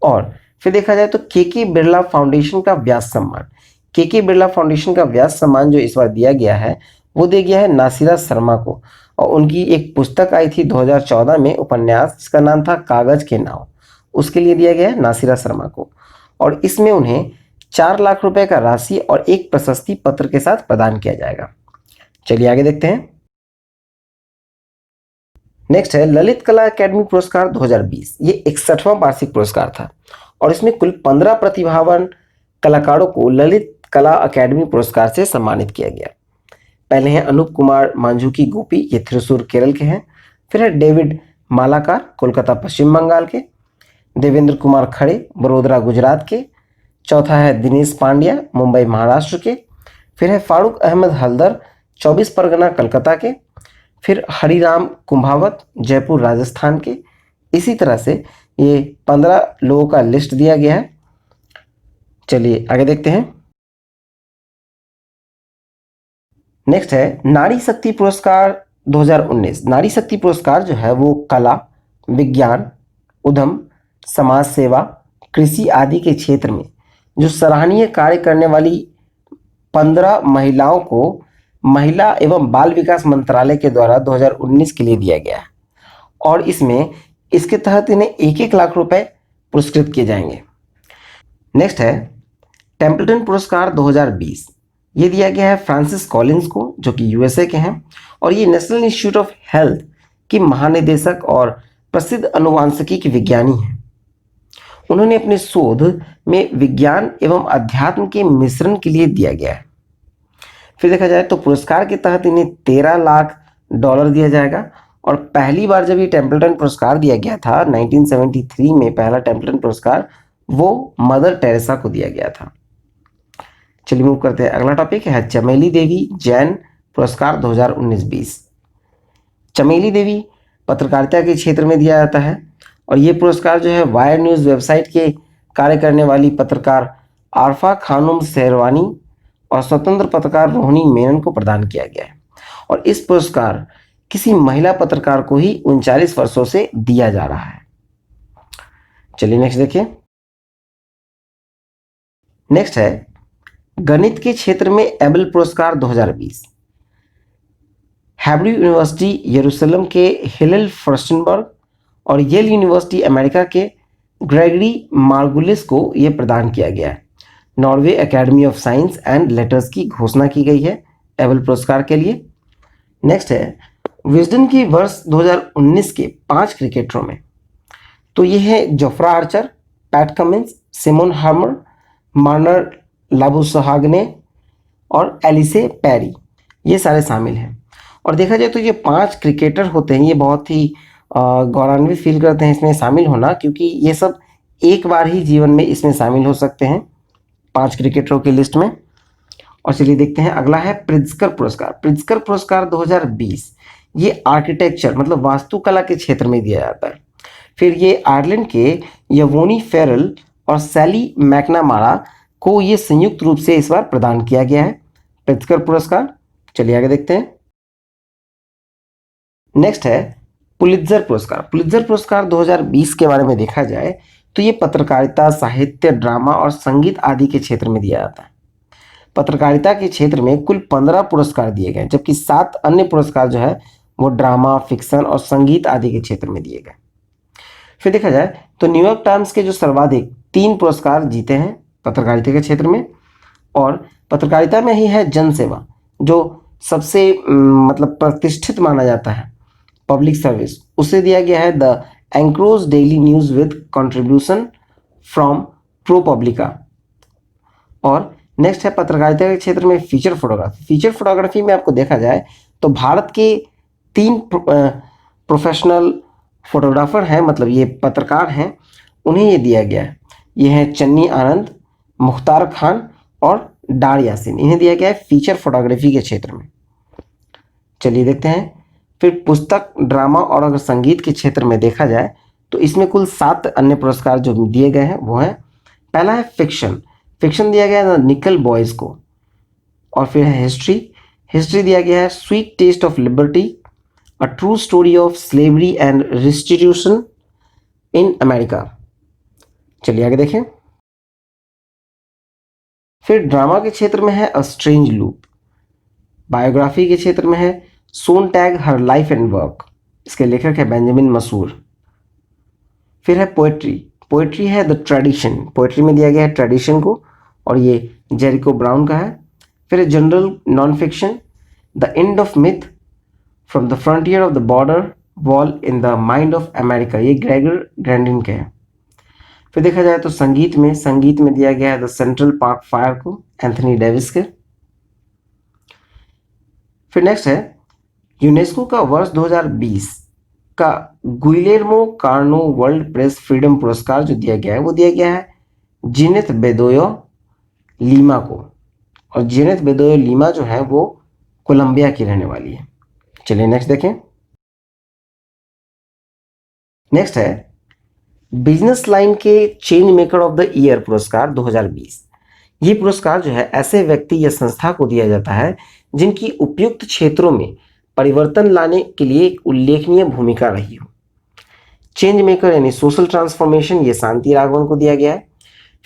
और फिर देखा जाए तो KK बिरला फाउंडेशन का व्यास सम्मान। KK बिरला फाउंडेशन का व्यास सम्मान जो इस बार दिया गया है वो दिया गया है नासिरा शर्मा को, और उनकी एक पुस्तक आई थी 2014 में, उपन्यास जिसका नाम था कागज के नाव, उसके लिए दिया गया है नासिरा शर्मा को। और इसमें उन्हें 4 लाख रुपए का राशि और एक प्रशस्ति पत्र के साथ प्रदान किया जाएगा। चलिए आगे देखते हैं। नेक्स्ट है ललित कला अकेडमी पुरस्कार 2020। ये 61वां वार्षिक पुरस्कार था, और इसमें कुल 15 प्रतिभावान कलाकारों को ललित कला अकेडमी पुरस्कार से सम्मानित किया गया। पहले हैं अनूप कुमार मांझूकी गोपी, ये थ्रिसुर केरल के हैं। फिर है डेविड मालाकार, कोलकाता पश्चिम बंगाल के। देवेंद्र कुमार खड़े, बड़ोदरा गुजरात के। चौथा है दिनेश पांड्या, मुंबई महाराष्ट्र के। फिर है फारूक अहमद हल्दर, 24 परगना कलकत्ता के। फिर हरिराम कुंभावत, जयपुर राजस्थान के। इसी तरह से ये 15 लोगों का लिस्ट दिया गया है। चलिए आगे देखते हैं। नेक्स्ट है नारी शक्ति पुरस्कार 2019। नारी शक्ति पुरस्कार जो है वो कला, विज्ञान, उद्यम, समाज सेवा, कृषि आदि के क्षेत्र में जो सराहनीय कार्य करने वाली 15 महिलाओं को महिला एवं बाल विकास मंत्रालय के द्वारा 2019 के लिए दिया गया है, और इसके तहत इन्हें 1-1 लाख रुपए पुरस्कृत किए जाएंगे। नेक्स्ट है टेम्पल्टन पुरस्कार 2020। ये दिया गया है फ्रांसिस कॉलिंस को, जो कि USA के हैं, और ये नेशनल इंस्टीट्यूट ऑफ हेल्थ के महानिदेशक और प्रसिद्ध अनुवांशिकी के विज्ञानी हैं। उन्होंने अपने शोध में विज्ञान एवं अध्यात्म के मिश्रण के लिए दिया गया है। फिर देखा जाए तो पुरस्कार के तहत इन्हें $13 लाख दिया जाएगा, और पहली बार जब ये टेम्पल्टन पुरस्कार दिया गया था 1973 में, पहला टेम्पल्टन पुरस्कार वो मदर टेरेसा को दिया गया था। चलिए मूव करते हैं। अगला टॉपिक है चमेली देवी जैन पुरस्कार 2019-20। चमेली देवी पत्रकारिता के क्षेत्र में दिया जाता है, और ये पुरस्कार जो है वायर न्यूज़ वेबसाइट के कार्य करने वाली पत्रकार आरफा खानुम शेरवानी और स्वतंत्र पत्रकार रोहिणी मेनन को प्रदान किया गया है। और इस पुरस्कार किसी महिला पत्रकार को ही 39 वर्षों से दिया जा रहा है। चलिए नेक्स्ट देखिए। नेक्स्ट है गणित के क्षेत्र में एबल पुरस्कार 2020। हैब्रू यूनिवर्सिटी यरूशलेम के हिलेल फर्स्टनबर्ग और येल यूनिवर्सिटी अमेरिका के ग्रेगरी मार्गुलिस को यह प्रदान किया गया है। Norway academy of science and letters की घोषणा की गई है एबल पुरस्कार के लिए। नेक्स्ट है विजडन की वर्ष 2019 के 5 क्रिकेटरों में, तो ये है Jofra Archer, Pat Cummins, Simon Harmer, Marnus Labuschagne और एलिसे पेरी, ये सारे शामिल हैं। और देखा जाए तो ये 5 क्रिकेटर होते हैं, ये बहुत ही गौरवान्वित फील करते हैं इसमें शामिल होना, क्योंकि ये सब एक बार ही जीवन में इसमें शामिल हो सकते हैं 5 क्रिकेटरों की लिस्ट में। और चलिए देखते हैं अगला है प्रित्जकर पुरस्कार। प्रित्जकर पुरस्कार 2020 ये आर्किटेक्चर मतलब वास्तुकला के क्षेत्र में दिया जाता है। फिर ये आयरलैंड के यवोनी फेरल और सैली मैकनामारा को ये संयुक्त रूप से इस बार प्रदान किया गया है प्रित्जकर पुरस्कार। चलिए आगे देखते हैं। नेक्स्ट है पुलित्जर पुरस्कार 2020 के बारे में देखा जाए तो ये पत्रकारिता, साहित्य, ड्रामा और संगीत आदि के क्षेत्र में दिया जाता है। पत्रकारिता के क्षेत्र में कुल 15 पुरस्कार दिए गए, जबकि 7 अन्य पुरस्कार जो है वो ड्रामा, फिक्शन और संगीत आदि के क्षेत्र में दिए गए। फिर देखा जाए तो न्यूयॉर्क टाइम्स के जो सर्वाधिक 3 पुरस्कार जीते हैं पत्रकारिता के क्षेत्र में, और पत्रकारिता में ही है जनसेवा, जो सबसे मतलब प्रतिष्ठित माना जाता है पब्लिक सर्विस, उसे दिया गया है the Anchorage Daily News with contribution from ProPublica. और नेक्स्ट है पत्रकारिता के क्षेत्र में फीचर फोटोग्राफी। फीचर फोटोग्राफी में आपको देखा जाए तो भारत के 3 प्रोफेशनल फोटोग्राफर हैं, मतलब ये पत्रकार हैं, उन्हें ये दिया गया है। ये हैं चन्नी आनंद, मुख्तार खान और डार यासिन, इन्हें दिया गया है फीचर फोटोग्राफी के क्षेत्र में। चलिए देखते हैं। फिर पुस्तक, ड्रामा और अगर संगीत के क्षेत्र में देखा जाए तो इसमें कुल 7 अन्य पुरस्कार जो दिए गए हैं वो हैं, पहला है फिक्शन दिया गया है निकल बॉयज को, और फिर है हिस्ट्री दिया गया है sweet taste of liberty, a true story of slavery and restitution in America. चलिए आगे देखें। फिर ड्रामा के क्षेत्र में है अ स्ट्रेंज लूप। बायोग्राफी के क्षेत्र में है Sonntag her life and work, इसके लेखक है बेंजामिन मसूर। फिर है पोएट्री है द ट्रेडिशन, पोएट्री में दिया गया है ट्रेडिशन को, और ये जेरिको ब्राउन का है। फिर है general non fiction the end of myth from the frontier of the border wall in the mind of America, ये ग्रेगर ग्रैंडिन के हैं। फिर देखा जाए तो संगीत में दिया गया है द सेंट्रल पार्क फायर को, एंथनी डेविस के। फिर नेक्स्ट है यूनेस्को का वर्ष 2020 का Guillermo Cano world press freedom पुरस्कार जो दिया गया है वो दिया गया है जेनेथ बेदोयो लीमा को, और जेनेथ बेदोयो लीमा जो है वो कोलंबिया की रहने वाली है। चलिए नेक्स्ट देखें। नेक्स्ट है बिजनेस लाइन के change maker of the year पुरस्कार 2020। ये पुरस्कार जो है ऐसे व्यक्ति या संस्था को दिया जाता है जिनकी उपयुक्त क्षेत्रों में परिवर्तन लाने के लिए एक उल्लेखनीय भूमिका रही हो। चेंज मेकर यानी सोशल ट्रांसफॉर्मेशन, ये शांति राघवन को दिया गया है।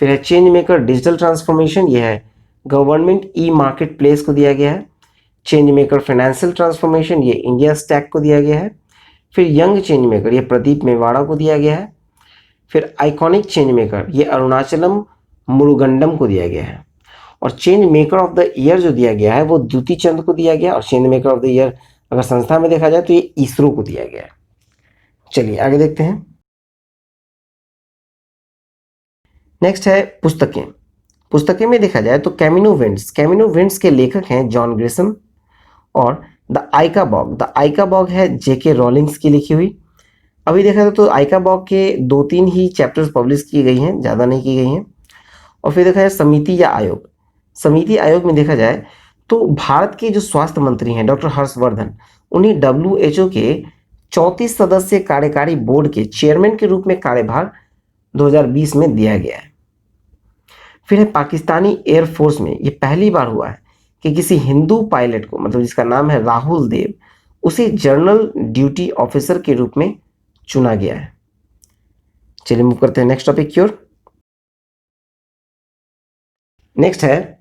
फिर है चेंज मेकर डिजिटल ट्रांसफॉर्मेशन, ये है गवर्नमेंट ई मार्केट प्लेस को दिया गया है। चेंज मेकर फाइनेंशियल ट्रांसफॉर्मेशन, ये इंडिया स्टैक को दिया गया है। फिर यंग चेंज मेकर, ये प्रदीप मेवाड़ा को दिया गया है। फिर आइकॉनिक चेंज मेकर, ये अरुणाचलम मुरुगंडम को दिया गया है। और change maker of the year जो दिया गया है वो द्युति चंद को दिया गया, और change maker of the year अगर संस्था में देखा जाए तो ये इसरो को दिया गया है। चलिए आगे देखते हैं। नेक्स्ट है पुस्तकें में देखा जाए तो कैमिनो विंड्स के लेखक हैं जॉन ग्रिसम, और द आइका बॉग है जेके रॉलिंग्स की लिखी हुई। अभी देखा जाए तो आइका बॉग के 2-3 ही चैप्टर्स पब्लिश की गई हैं, ज़्यादा नहीं की गई हैं। और फिर देखा जाए समिति आयोग में देखा जाए तो भारत के जो स्वास्थ्य मंत्री हैं डॉक्टर हर्षवर्धन, उन्हें WHO के 34 सदस्य कार्यकारी बोर्ड के चेयरमैन के रूप में कार्यभार 2020 में दिया गया है। फिर है पाकिस्तानी एयरफोर्स में ये पहली बार हुआ है कि किसी हिंदू पायलट को, मतलब जिसका नाम है राहुल देव, उसे जनरल ड्यूटी ऑफिसर के रूप में चुना गया है। चलिए मूव करते हैं नेक्स्ट टॉपिक की ओर। नेक्स्ट है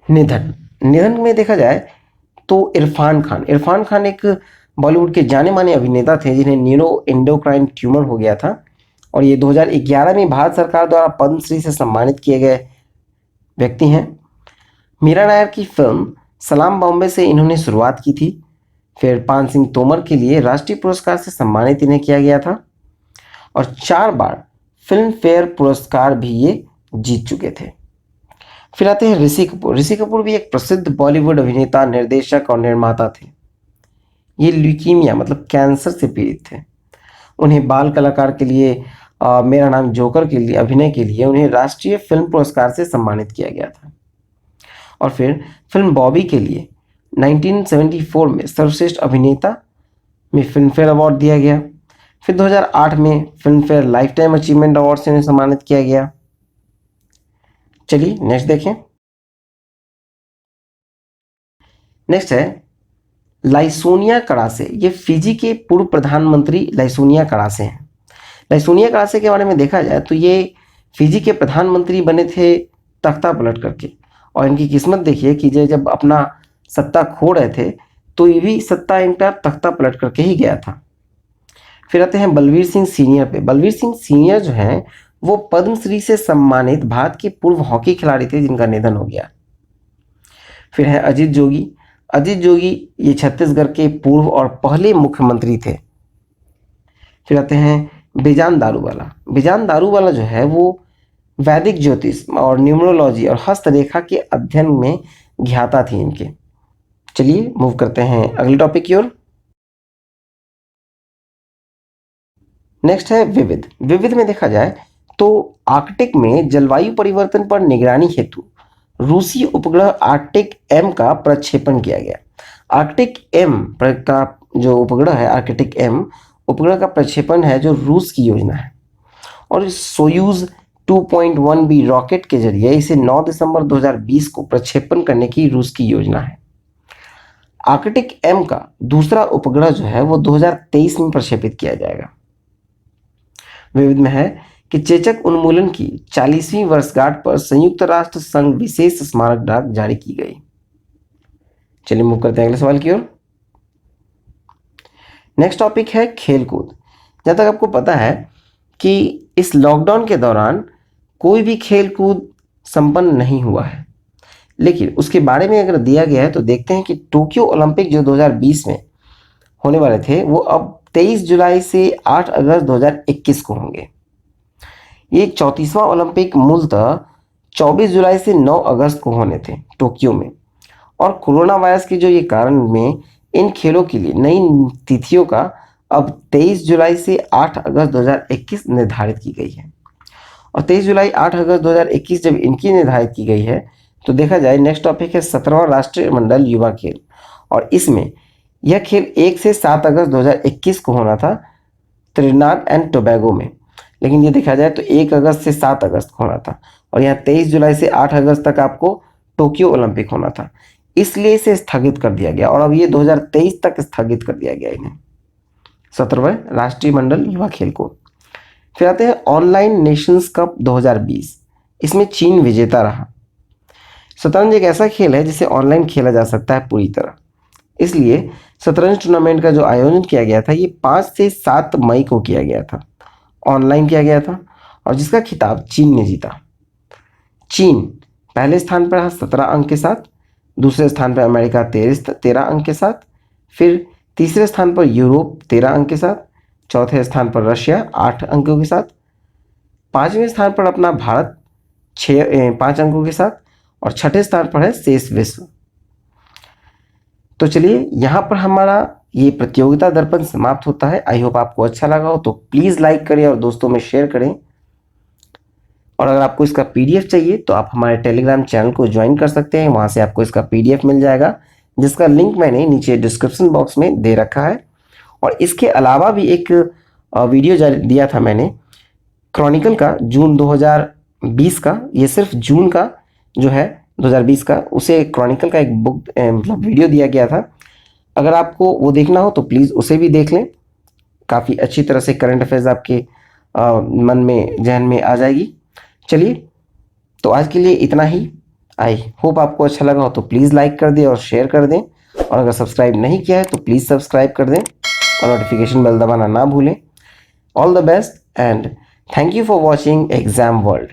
निधन में देखा जाए तो इरफान खान एक बॉलीवुड के जाने माने अभिनेता थे जिन्हें न्यूरो एंडोक्राइन ट्यूमर हो गया था, और ये 2011 में भारत सरकार द्वारा पद्मश्री से सम्मानित किए गए व्यक्ति हैं। मीरा नायर की फिल्म सलाम बॉम्बे से इन्होंने शुरुआत की थी। फिर पान सिंह तोमर के लिए राष्ट्रीय पुरस्कार से सम्मानित इन्हें किया गया था, और 4 बार फिल्म फेयर पुरस्कार भी ये जीत चुके थे। फिर आते हैं ऋषि कपूर भी एक प्रसिद्ध बॉलीवुड अभिनेता, निर्देशक और निर्माता थे। ये ल्यूकीमिया मतलब कैंसर से पीड़ित थे। उन्हें बाल कलाकार के लिए मेरा नाम जोकर के लिए अभिनय के लिए उन्हें राष्ट्रीय फिल्म पुरस्कार से सम्मानित किया गया था। और फिर फिल्म बॉबी के लिए 1974 में सर्वश्रेष्ठ अभिनेता में फिल्म फेयर अवार्ड दिया गया। फिर 2008 में film fair life time achievement award से उन्हें सम्मानित किया गया। चलिए नेक्स्ट देखें। नेक्स्ट है लाइसोनिया कड़ासे, ये फिजी के पूर्व प्रधानमंत्री लाइसोनिया कड़ासे हैं। लाइसोनिया कड़ासे के बारे में देखा जाए तो ये फिजी के प्रधानमंत्री बने थे तख्ता पलट करके, और इनकी किस्मत देखिए कि जब अपना सत्ता खो रहे थे तो ये भी सत्ता इनका तख्ता पलट करके ही गया था। फिर आते हैं बलवीर सिंह सीनियर पे। बलवीर सिंह सीनियर जो हैं वो पद्मश्री से सम्मानित भारत के पूर्व हॉकी खिलाड़ी थे जिनका निधन हो गया। फिर है अजीत जोगी। अजीत जोगी ये छत्तीसगढ़ के पूर्व और पहले मुख्यमंत्री थे। फिर आते हैं बेजान दारूवाला। बेजान दारूवाला जो है वो वैदिक ज्योतिष और न्यूमरोलॉजी और हस्तरेखा के अध्ययन में ज्ञाता थी इनके। चलिए मूव करते हैं अगले टॉपिक की ओर। नेक्स्ट है विविध। विविध में देखा जाए तो आर्कटिक में जलवायु परिवर्तन पर निगरानी हेतु रूसी उपग्रह आर्कटिक एम का प्रक्षेपण किया गया। आर्कटिक एम का जो उपग्रह है, आर्कटिक एम उपग्रह का प्रक्षेपण है जो रूस की योजना है, और इस सोयूज 2.1B रॉकेट के जरिए इसे 9 दिसंबर 2020 को प्रक्षेपण करने की रूस की योजना है। आर्कटिक एम का दूसरा उपग्रह जो है वो 2023 में प्रक्षेपित किया जाएगा। विविध में है कि चेचक उन्मूलन की 40वीं वर्षगांठ पर संयुक्त राष्ट्र संघ विशेष स्मारक डाक जारी की गई। चलिए मूव करते हैं अगले सवाल की ओर। नेक्स्ट टॉपिक है खेलकूद। जहाँ तक आपको पता है कि इस लॉकडाउन के दौरान कोई भी खेलकूद संपन्न नहीं हुआ है, लेकिन उसके बारे में अगर दिया गया है तो देखते हैं कि टोक्यो ओलंपिक जो 2020 में होने वाले थे वो अब 23 जुलाई से 8 अगस्त 2021 को होंगे। ये 34वां ओलंपिक मूलतः 24 जुलाई से 9 अगस्त को होने थे टोक्यो में, और कोरोना वायरस के जो ये कारण में इन खेलों के लिए नई तिथियों का अब 23 जुलाई से 8 अगस्त 2021 निर्धारित की गई है। और 23 जुलाई 8 अगस्त 2021 जब इनकी निर्धारित की गई है तो देखा जाए नेक्स्ट टॉपिक है 17वां राष्ट्रीय मंडल युवा खेल, और इसमें यह खेल 1 से 7 अगस्त 2021 को होना था त्रिनाद एंड टोबैगो में, लेकिन ये देखा जाए तो 1 अगस्त से 7 अगस्त को होना था, और यहाँ 23 जुलाई से 8 अगस्त तक आपको टोक्यो ओलंपिक होना था, इसलिए इसे स्थगित कर दिया गया, और अब ये 2023 तक स्थगित कर दिया गया इन्हें 17वें राष्ट्रीय मंडल युवा खेल को। फिर आते हैं ऑनलाइन नेशंस कप 2020। इसमें चीन विजेता रहा। शतरंज एक ऐसा खेल है जिसे ऑनलाइन खेला जा सकता है पूरी तरह, इसलिए शतरंज टूर्नामेंट का जो आयोजन किया गया था ये 5 से 7 मई को किया गया था, ऑनलाइन किया गया था, और जिसका खिताब चीन ने जीता। चीन पहले स्थान पर रहा 17 अंक के साथ, दूसरे स्थान पर अमेरिका 13 अंक के साथ, फिर तीसरे स्थान पर यूरोप 13 अंक के साथ, चौथे स्थान पर रशिया 8 अंकों के साथ, पाँचवें स्थान पर अपना भारत 5 अंकों के साथ, और छठे स्थान पर है शेष विश्व। तो चलिए यहाँ पर हमारा ये प्रतियोगिता दर्पण समाप्त होता है। आई होप आपको अच्छा लगा हो, तो प्लीज़ लाइक करें और दोस्तों में शेयर करें, और अगर आपको इसका PDF चाहिए तो आप हमारे टेलीग्राम चैनल को ज्वाइन कर सकते हैं, वहाँ से आपको इसका PDF मिल जाएगा, जिसका लिंक मैंने नीचे डिस्क्रिप्शन बॉक्स में दे रखा है। और इसके अलावा भी एक वीडियो दिया था मैंने क्रॉनिकल का जून 2020 का, ये सिर्फ जून का जो है 2020 का, उसे क्रॉनिकल का एक बुक मतलब वीडियो दिया गया था। अगर आपको वो देखना हो तो प्लीज़ उसे भी देख लें, काफ़ी अच्छी तरह से करंट अफेयर्स आपके मन में जहन में आ जाएगी। चलिए तो आज के लिए इतना ही। आई होप आपको अच्छा लगा हो तो प्लीज़ लाइक कर दें और शेयर कर दें, और अगर सब्सक्राइब नहीं किया है तो प्लीज़ सब्सक्राइब कर दें और नोटिफिकेशन बेल दबाना ना भूलें। All the best and thank you for watching exam world.